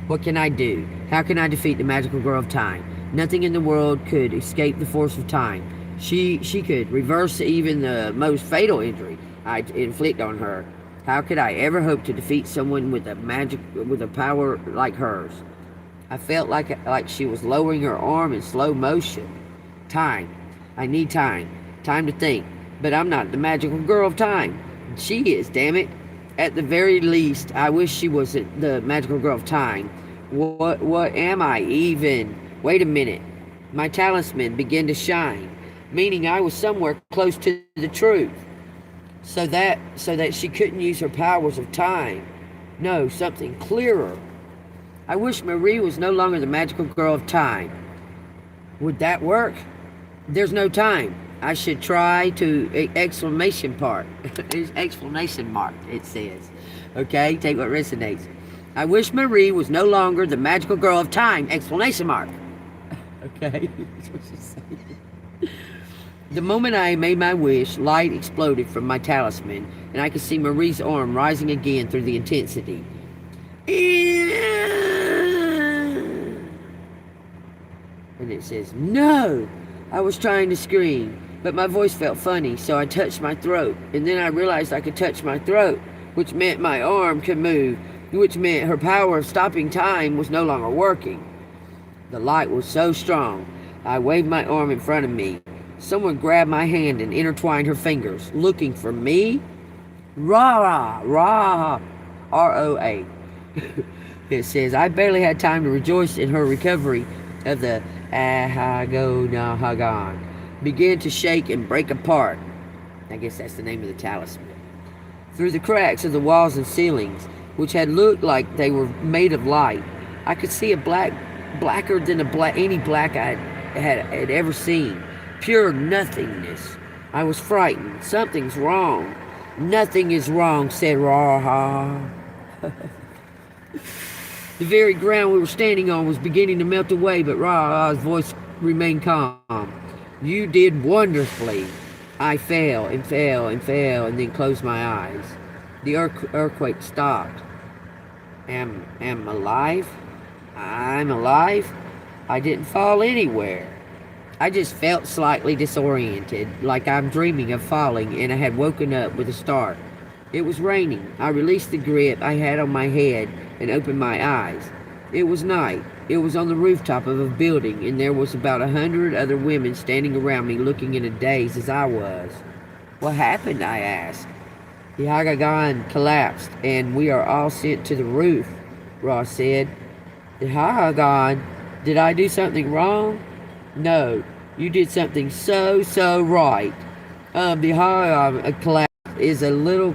What can I do? How can I defeat the magical girl of time? Nothing in the world could escape the force of time. She could reverse even the most fatal injury I'd inflict on her. How could I ever hope to defeat someone with a power like hers? I felt like she was lowering her arm in slow motion. Time. I need time. Time to think. But I'm not the magical girl of time. She is, damn it. At the very least, I wish she wasn't the magical girl of time. What am I even? Wait a minute. My talisman began to shine, meaning I was somewhere close to the truth. So that she couldn't use her powers of time. No, something clearer. I wish Myrae was no longer the magical girl of time. Would that work? There's no time. I should try to exclamation mark. Exclamation mark, it says. Okay, take what resonates. I wish Myrae was no longer the magical girl of time. Exclamation mark. Okay, that's what she's saying. The moment I made my wish, light exploded from my talisman, and I could see Myrae's arm rising again through the intensity. And it says, no! I was trying to scream, but my voice felt funny, so I touched my throat, and then I realized I could touch my throat, which meant my arm could move, which meant her power of stopping time was no longer working. The light was so strong, I waved my arm in front of me. Someone grabbed my hand and intertwined her fingers, looking for me. Ra, R-O-A. It says, I barely had time to rejoice in her recovery of the Ahagonahagan. Began to shake and break apart. I guess that's the name of the talisman. Through the cracks of the walls and ceilings, which had looked like they were made of light, I could see a blacker than any black I had ever seen. Pure nothingness. I was frightened. Something's wrong. Nothing is wrong, said Raha. The very ground we were standing on was beginning to melt away, but Ra's voice remained calm. You did wonderfully. I fell and fell and fell and then closed my eyes. The earthquake stopped. Am alive? I'm alive? I didn't fall anywhere. I just felt slightly disoriented, like I'm dreaming of falling and I had woken up with a start. It was raining. I released the grip I had on my head and opened my eyes. It was night. It was on the rooftop of a building, and there was about 100 other women standing around me looking in a daze as I was. What happened? I asked. The Hagagan collapsed, and we are all sent to the roof, Ross said. The Hagagan? Did I do something wrong? No, you did something so right. The Hagagan collapse is a little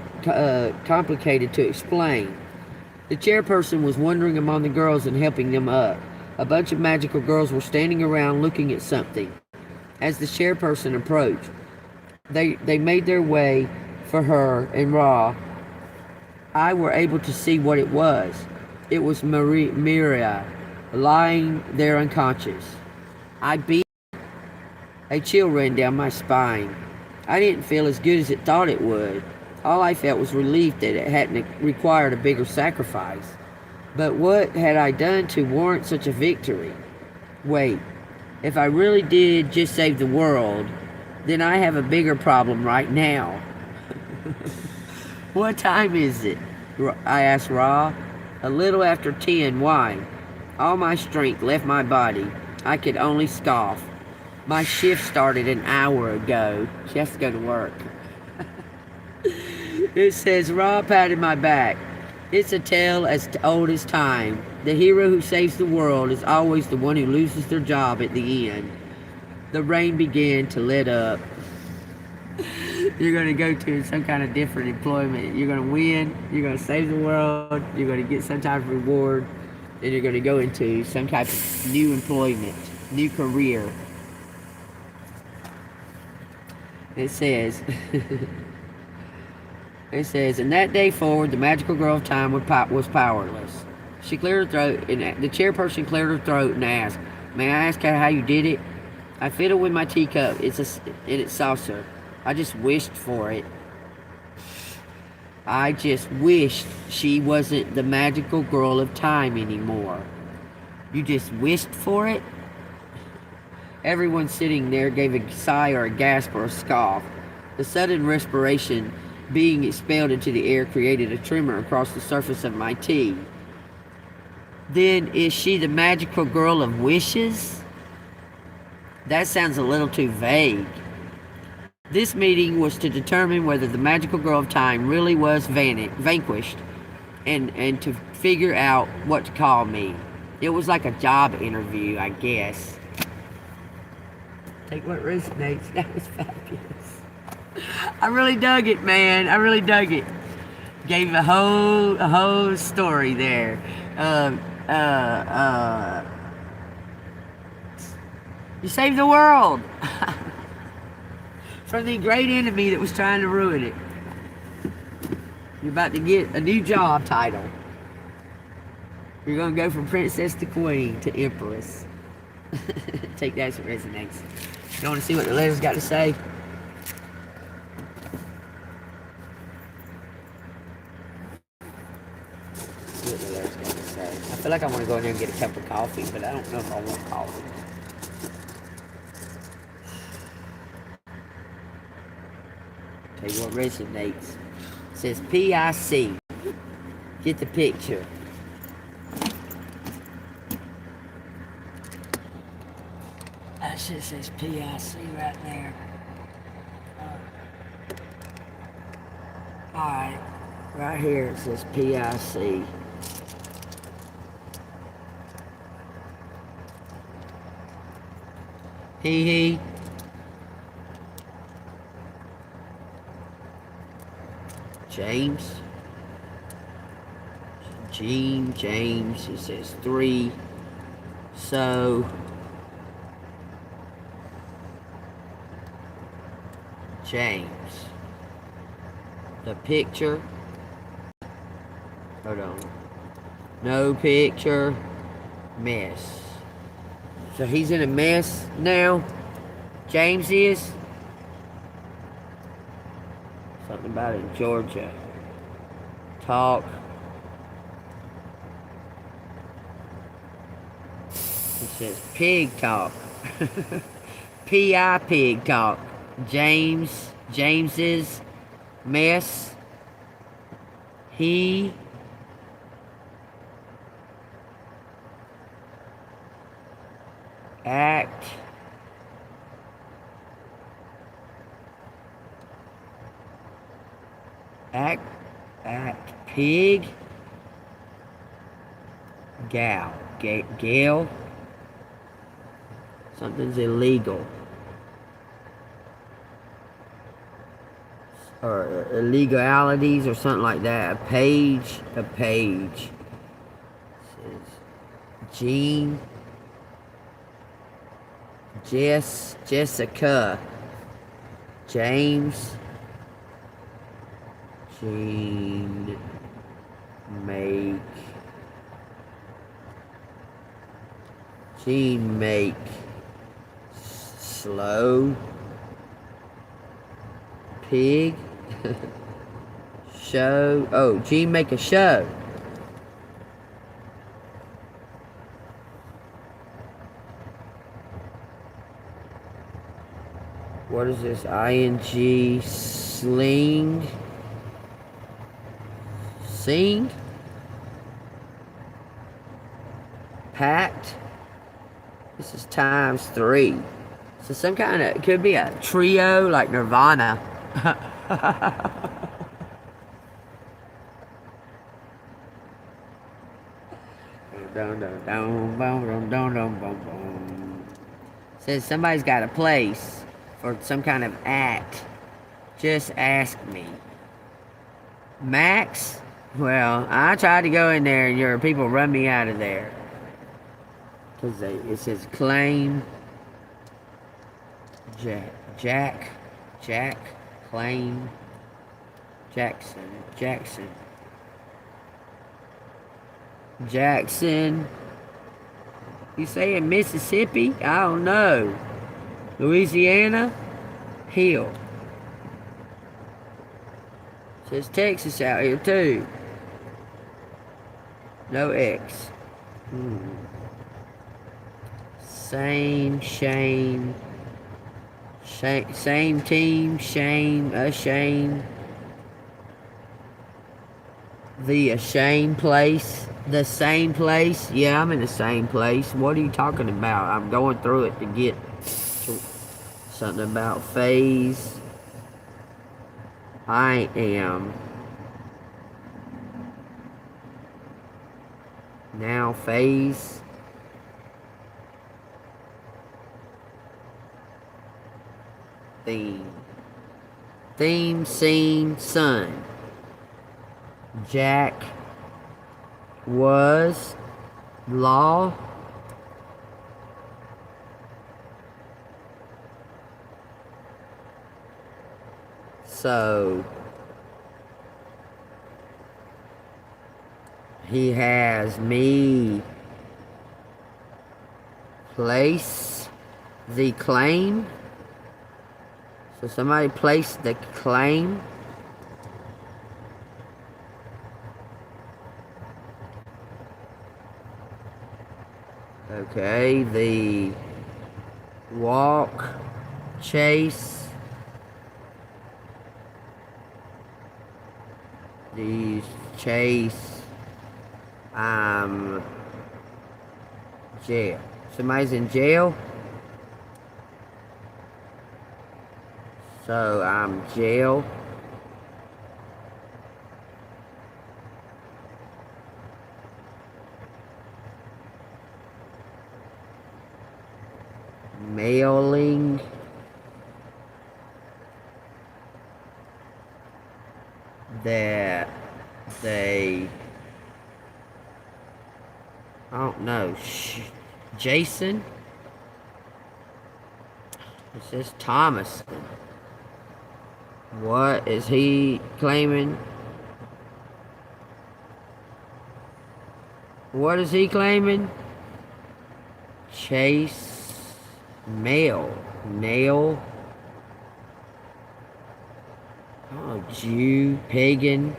complicated to explain. The chairperson was wandering among the girls and helping them up. A bunch of magical girls were standing around looking at something. As the chairperson approached, they made their way for her and Ra. I were able to see what it was. It was Miria, lying there unconscious. I beat. A chill ran down my spine. I didn't feel as good as it thought it would. All I felt was relief that it hadn't required a bigger sacrifice. But what had I done to warrant such a victory? Wait, if I really did just save the world, then I have a bigger problem right now. What time is it? I asked Ra. A little after 10. Why? All my strength left my body. I could only scoff. My shift started an hour ago. She has to go to work. It says, Ra patted my back. It's a tale as old as time. The hero who saves the world is always the one who loses their job at the end. The rain began to let up. You're going to go to some kind of different employment. You're going to win. You're going to save the world. You're going to get some type of reward. And you're going to go into some type of new employment, new career. It says... It says, and that day forward, the magical girl of time was powerless. She cleared her throat, and the chairperson cleared her throat and asked, may I ask how you did it? I fiddled with my teacup in its saucer. I just wished for it. I just wished she wasn't the magical girl of time anymore. You just wished for it? Everyone sitting there gave a sigh or a gasp or a scoff. The sudden respiration being expelled into the air created a tremor across the surface of my tea. Then, is she the magical girl of wishes? That sounds a little too vague. This meeting was to determine whether the magical girl of time really was vanquished and to figure out what to call me. It was like a job interview, I guess. Take what resonates. That was fabulous. I really dug it, man. I really dug it. Gave a whole story there. You saved the world from the great enemy that was trying to ruin it. You're about to get a new job title. You're going to go from princess to queen to empress. Take that as it resonates. You want to see what the letters got to say? I feel like I want to go in there and get a cup of coffee, but I don't know if I want coffee. Tell you what resonates. It says PIC. Get the picture. That shit says PIC right there. Alright. Right here it says PIC. Hee. James. James. It says 3. So. James. The picture. Hold on. No picture. Mess. So he's in a mess now. James is. Something about it in Georgia. Talk. It says pig talk. P.I. pig talk. James's mess. He act pig gal something's illegal or illegalities or something like that. A page it says Jessica James Jean make slow pig show. Oh, Jean make a show. What is this? ING sing packed. This is times 3. So some kind of, it could be a trio like Nirvana. Says somebody's got a place for some kind of act. Just ask me. Max? Well, I tried to go in there and your people run me out of there. Because it says claim. Jack, claim. Jackson. You say in Mississippi? I don't know. Louisiana? Hill. Says Texas out here too. No X. Same team, shame, ashamed. The ashamed place. The same place? Yeah, I'm in the same place. What are you talking about? I'm going through it to get to something about phase. I am now phase. Theme, scene, sun. Jack was law. So he has me place the claim. So somebody placed the claim. Okay, the walk, chase, these chase, jail. Somebody's in jail. So I'm jail. Mailing. That they, I don't know, Jason? It says Thomas. What is he claiming? What is he claiming? Chase male. Nail. Oh, Jew. Pagan.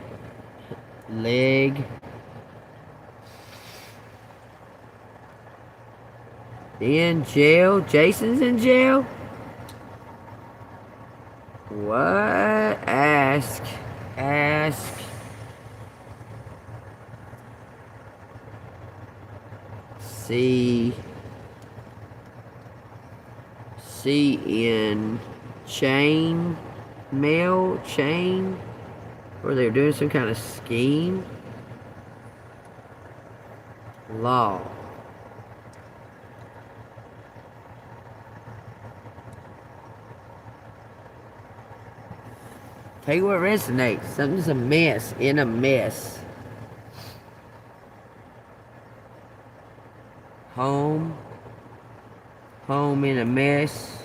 Leg. In jail? Jason's in jail? What? Ask. See in chain mail chain, or they're doing some kind of scheme. Law. Take what resonates. Something's a mess in a mess. Home in a mess.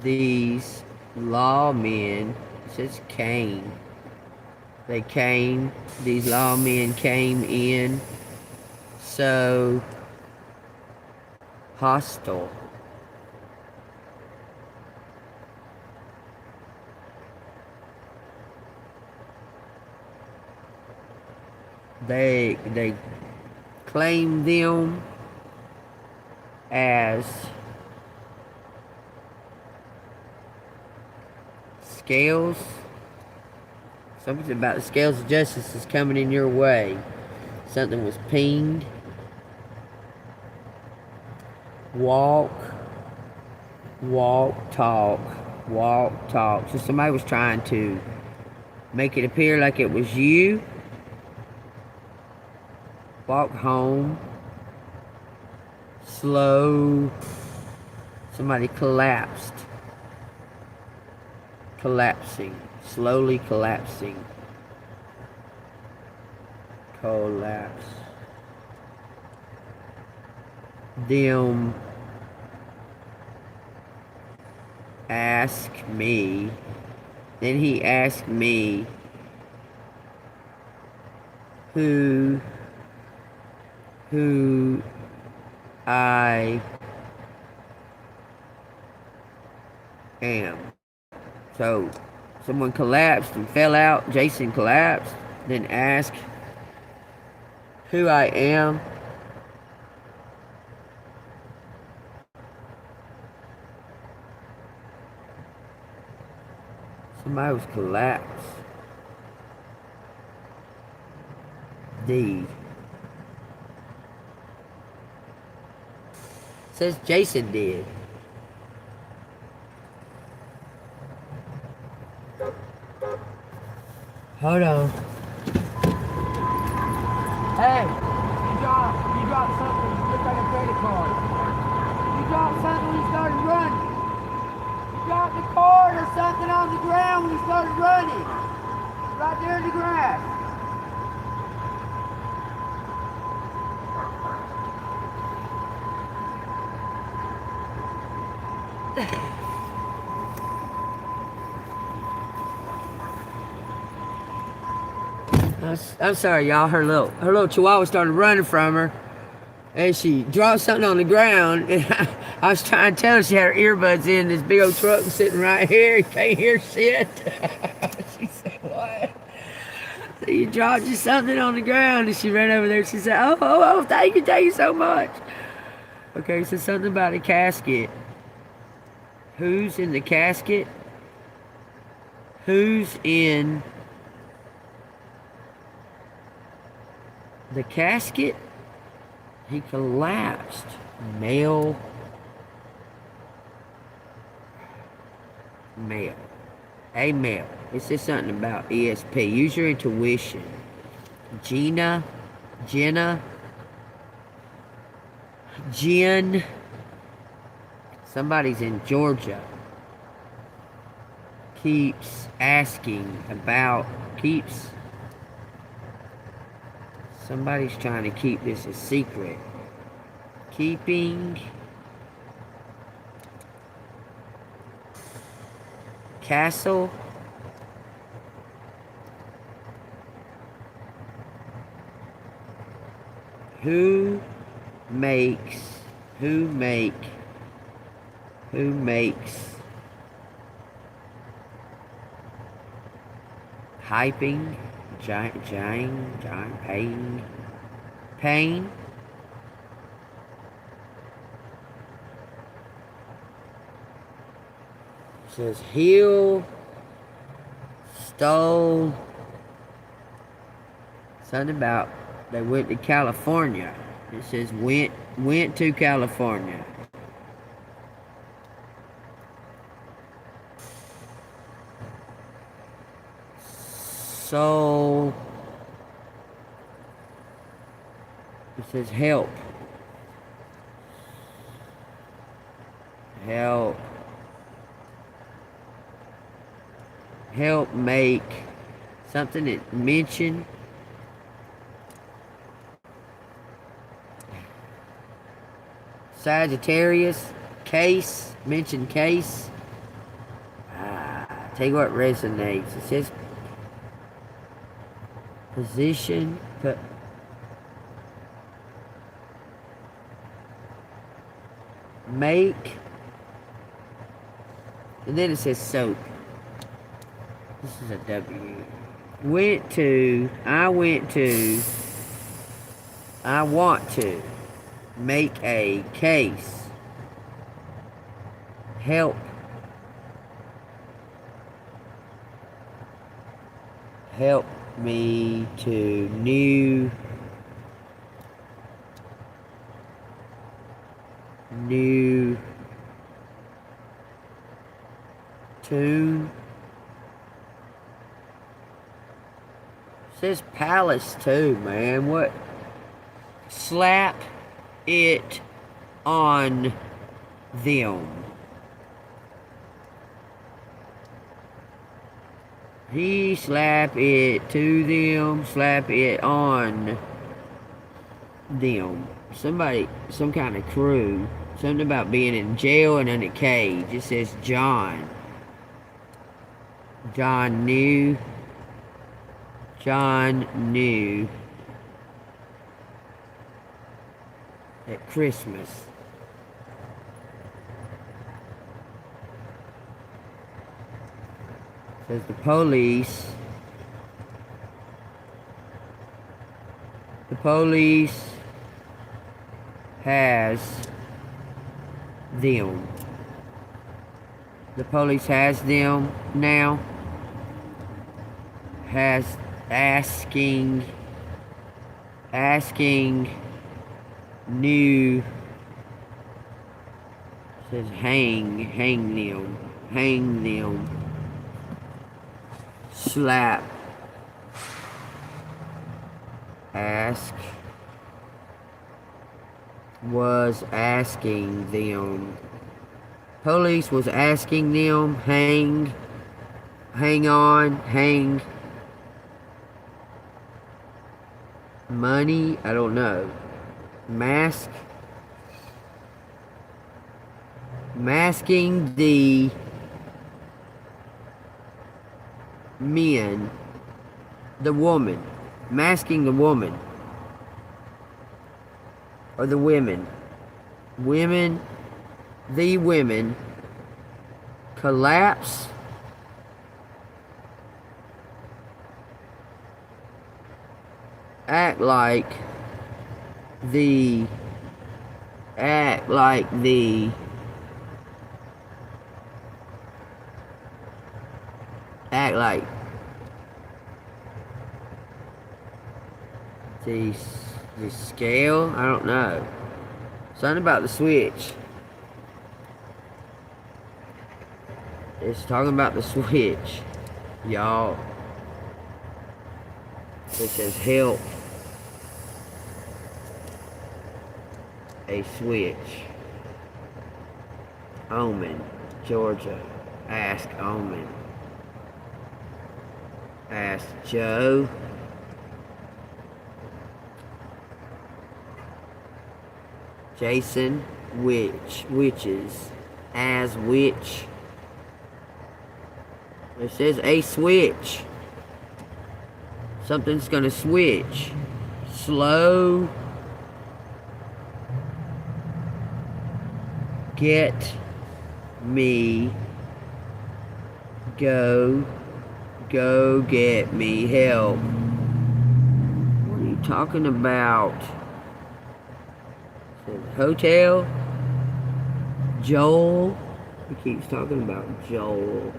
These lawmen, it says came. These lawmen came in. So hostile. They claim them as scales. Something about the scales of justice is coming in your way. Something was pinged. Walk, talk. So somebody was trying to make it appear like it was you. Walk home. Slow. Somebody collapsed. Slowly collapsing. Collapse. Them ask me. Then he asked me who I am. So someone collapsed and fell out. Jason collapsed, then asked who I am. Somebody was collapsed. D. Says Jason did. Hold on. Hey, you dropped something. You looked like a credit card. You dropped something when you started running. You dropped a card or something on the ground when you started running. Right there in the grass. I'm sorry, y'all. Her little chihuahua started running from her, and she dropped something on the ground. And I was trying to tell her she had her earbuds in. This big old truck was sitting right here. You can't hear shit. She said, "What?" So you dropped just something on the ground, and she ran over there. She said, "Oh, thank you so much." Okay, so something about a casket. Who's in the casket? Who's in the casket? He collapsed. Male. A male. It says something about ESP. Use your intuition. Jenna. Jen. Somebody's in Georgia. Keeps asking about. Somebody's trying to keep this a secret. Keeping. Castle. Who makes, who make, who makes hyping, pain. It says heal, stole, something about they went to California. It says went to California. So it says help. Help make something that mention Sagittarius case, mention case. Tell you what resonates. It says position, make, and then it says soap. This is a W. I want to make a case. Help me to new tune. It says palace too, man. What? Slap it on them. He slap it to them, slap it on them. Somebody, some kind of crew. Something about being in jail and in a cage. It says John. John knew at Christmas. Says the police has them. The police has them now. Has asking new, says hang them, slap, ask, was asking them, police was asking them, hang on, hang, money, I don't know, masking the men, the woman, masking the woman, or the women, the women, collapse, act like the scale, I don't know. Something about the switch. It's talking about the switch, y'all. It says help a switch. Omen, Georgia. Ask Omen. Ask Joe. Jason, witches, as witch. It says a switch. Something's gonna switch. Slow Get me, go get me help. What are you talking about? Hotel? Joel? He keeps talking about Joel.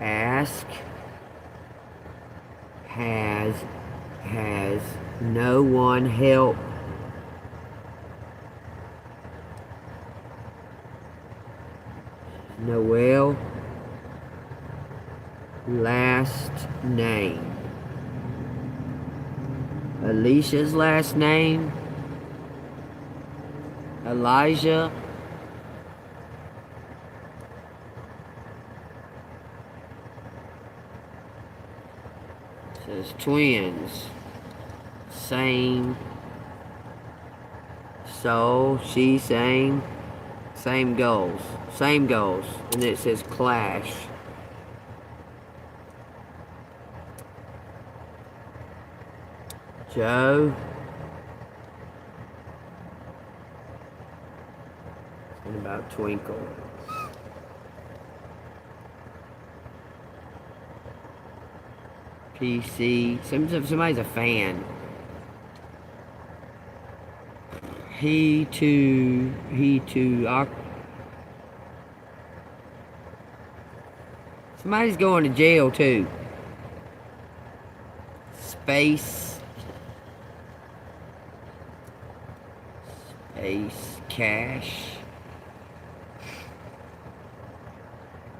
Ask. Has no one helped? Noel. Last name. Alicia's last name. Elijah. Says twins. Same. So, she, same. Same goals. Same goals. And then it says clash. Joe. And about Twinkle. PC. Somebody's a fan. He too. Somebody's going to jail too. Space. Cash.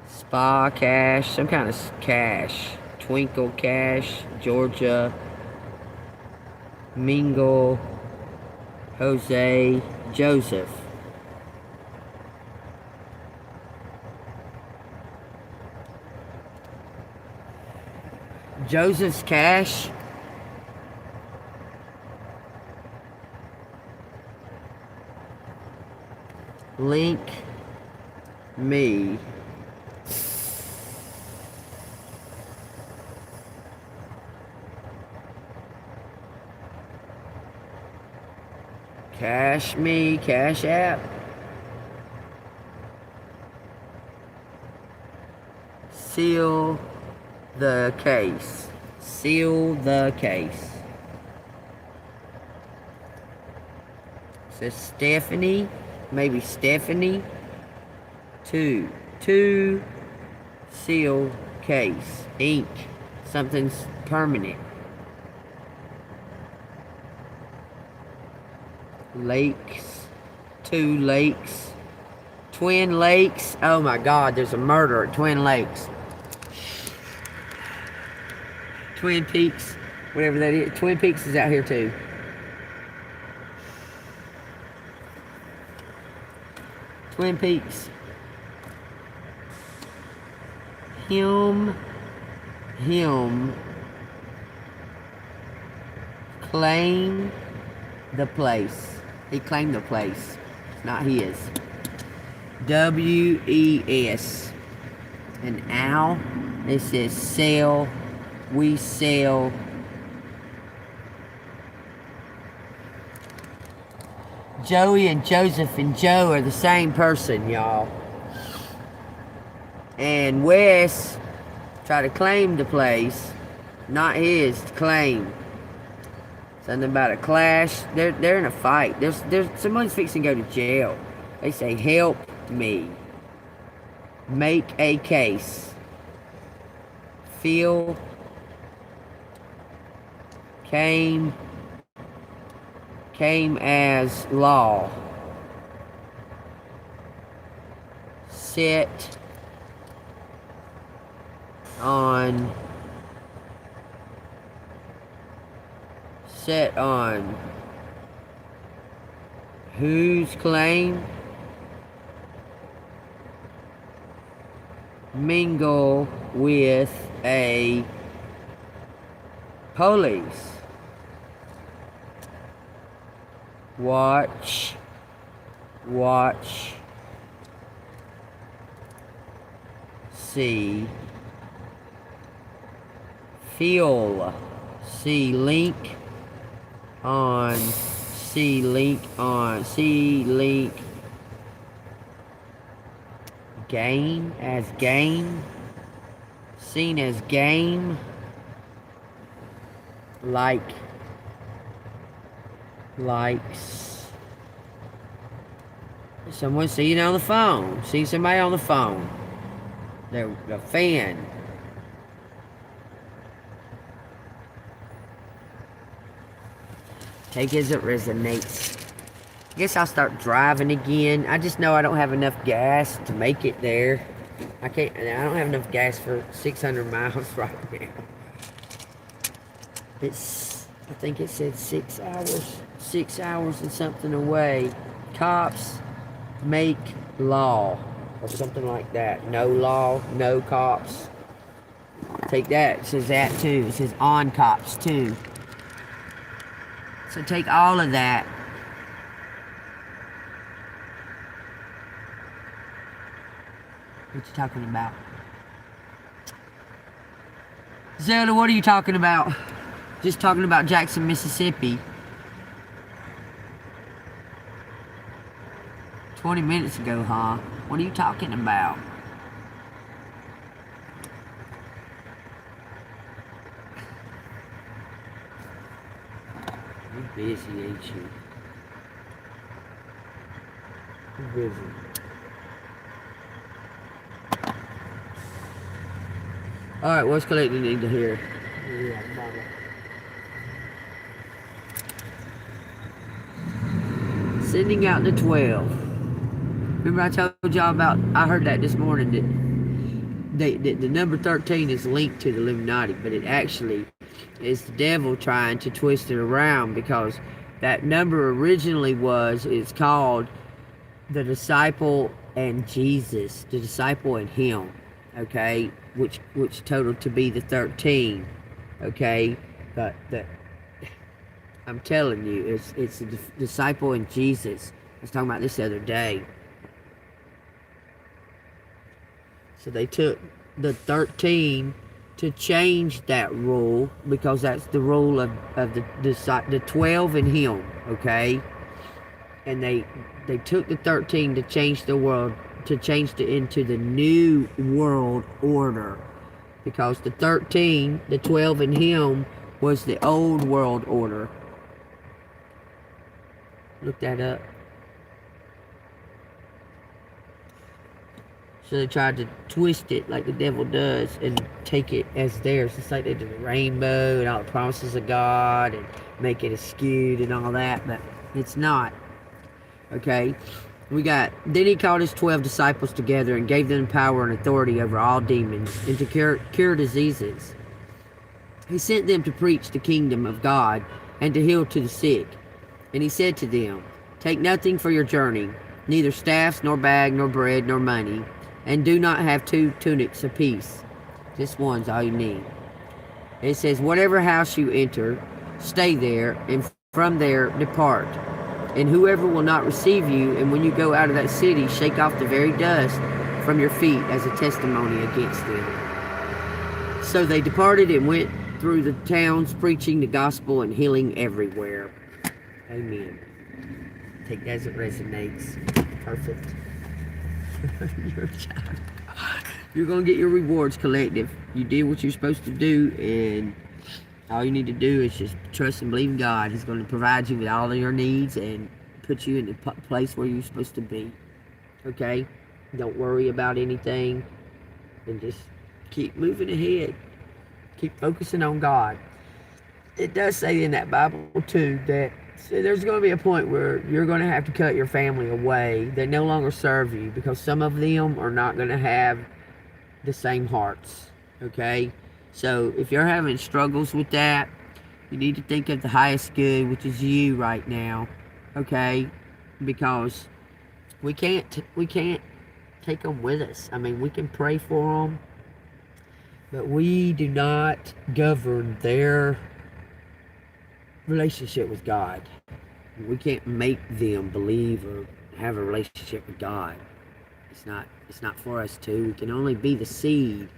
Spa cash. Some kind of cash. Twinkle cash. Georgia. Mingle. Jose. Joseph. Joseph's cash. Link me. Cash me, Cash App. Seal the case. Seal the case. It says Stephanie. Maybe Stephanie. Two. Seal case. Ink. Something's permanent. Lakes. 2 lakes. Twin Lakes. Oh my God, there's a murder at Twin Lakes. Twin Peaks. Whatever that is. Twin Peaks is out here too. Twin Peaks. Him. Claim the place. He claimed the place. Not his. W-E-S. And owl. It says sell. We sell. Joey and Joseph and Joe are the same person, y'all. And Wes tried to claim the place. Not his, to claim. Something about a clash. They're in a fight. There's someone's fixing to go to jail. They say, help me. Make a case. Feel. Came as law. Set on whose claim? Mingle with a police. Watch. See. Feel. See link on. See link on. See link game, seen as game, like someone seeing on the phone, see somebody on the phone, they're a fan. Take it as it resonates. I guess I'll start driving again. I just know I don't have enough gas to make it there. I don't have enough gas for 600 miles right now. I think it said 6 hours. 6 hours and something away. Cops make law. Or something like that. No law, no cops. Take that. It says that too. It says on cops too. So take all of that. What you talking about? Zelda, what are you talking about? Just talking about Jackson, Mississippi. 20 minutes ago, huh? What are you talking about? You're busy, ain't you? You're busy. Alright, what's collecting into here? Yeah, sending out the 12. Remember I told y'all about, I heard that this morning, that the number 13 is linked to the Illuminati, but it actually is the devil trying to twist it around, because that number originally it's called the disciple and Jesus, the disciple and him, okay, which totaled to be the 13, okay, but I'm telling you, it's the disciple and Jesus. I was talking about this the other day. So they took the 13 to change that rule, because that's the rule of the 12 and him, okay? And they took the 13 to change the world, to change it into the new world order, because the 13, the 12 and him, was the old world order. Look that up. So they tried to twist it like the devil does and take it as theirs. It's like they did the rainbow and all the promises of God and make it skewed and all that, but it's not. Okay? Then he called his 12 disciples together and gave them power and authority over all demons and to cure diseases. He sent them to preach the kingdom of God and to heal to the sick. And he said to them, "Take nothing for your journey, neither staffs, nor bag, nor bread, nor money, and do not have 2 tunics apiece." Just one's all you need. It says, "Whatever house you enter, stay there, and from there depart. And whoever will not receive you, and when you go out of that city, shake off the very dust from your feet as a testimony against them." So they departed and went through the towns, preaching the gospel and healing everywhere. Amen. Take that as it resonates. Perfect. You're a child. You're going to get your rewards, collective. You did what you're supposed to do, and all you need to do is just trust and believe in God. He's going to provide you with all of your needs and put you in the place where you're supposed to be. Okay? Don't worry about anything, and just keep moving ahead. Keep focusing on God. It does say in that Bible, too, that there's going to be a point where you're going to have to cut your family away. They no longer serve you, because some of them are not going to have the same hearts. Okay? So if you're having struggles with that, you need to think of the highest good, which is you right now. Okay? Because we can't take them with us. I mean, we can pray for them, but we do not govern their relationship with God. We can't make them believe or have a relationship with God. It's not for us to. We can only be the seed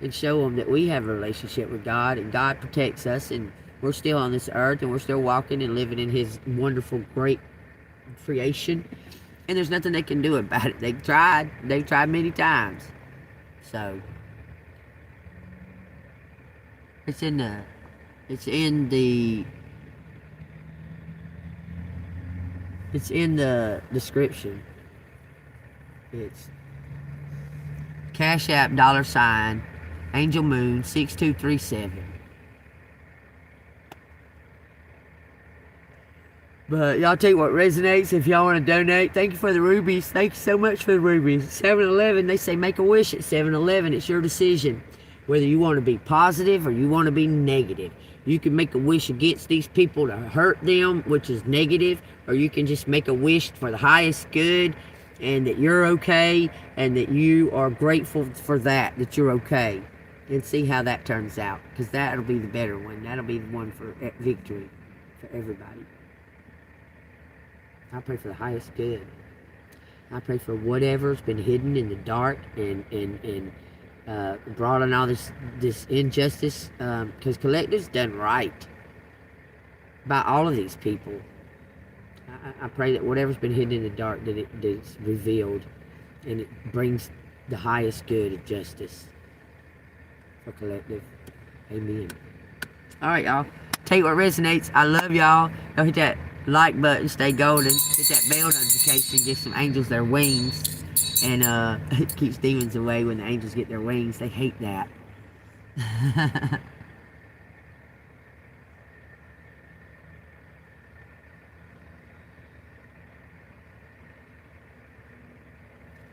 and show them that we have a relationship with God, and God protects us, and we're still on this earth, and we're still walking and living in His wonderful, great creation, and there's nothing they can do about it. They've tried many times. So it's in the description. It's Cash App $ Angel Moon 6237. But y'all take what resonates. If y'all want to donate, thank you for the rubies. Thank you so much for the rubies. 7-Eleven, they say make a wish at 7-Eleven. It's your decision whether you want to be positive or you want to be negative. You can make a wish against these people to hurt them, which is negative, or you can just make a wish for the highest good and that you're okay and that you are grateful for that you're okay, and see how that turns out, because that'll be the better one. That'll be the one for victory for everybody. I pray for the highest good. I pray for whatever's been hidden in the dark and brought on all this injustice, because collective's done right by all of these people. I pray that whatever's been hidden in the dark, that it's revealed, and it brings the highest good of justice for collective. Amen. All right, y'all. Take what resonates. I love y'all. Go hit that like button. Stay golden. Hit that bell notification. Give some angels their wings. And it keeps demons away when the angels get their wings. They hate that.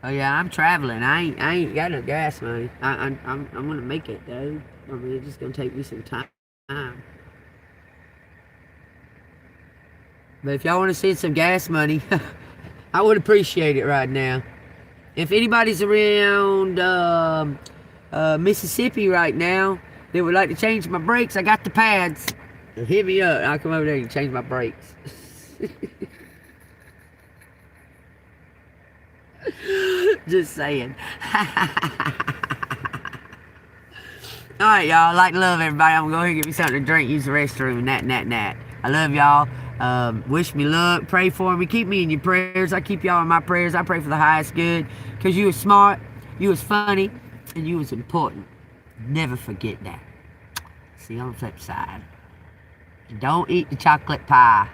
Oh yeah, I'm traveling. I ain't got no gas money. I'm gonna make it though. I mean, it's just gonna take me some time. But if y'all want to send some gas money, I would appreciate it right now. If anybody's around Mississippi right now that would like to change my brakes, I got the pads. Hit me up. I'll come over there and change my brakes. Just saying. Alright, y'all. Like, love everybody. I'm going to go ahead and get me something to drink, use the restroom, nat. I love y'all. Wish me luck. Pray for me. Keep me in your prayers. I keep y'all in my prayers. I pray for the highest good. Because you was smart, you was funny, and you was important. Never forget that. See you on the flip side. Don't eat the chocolate pie.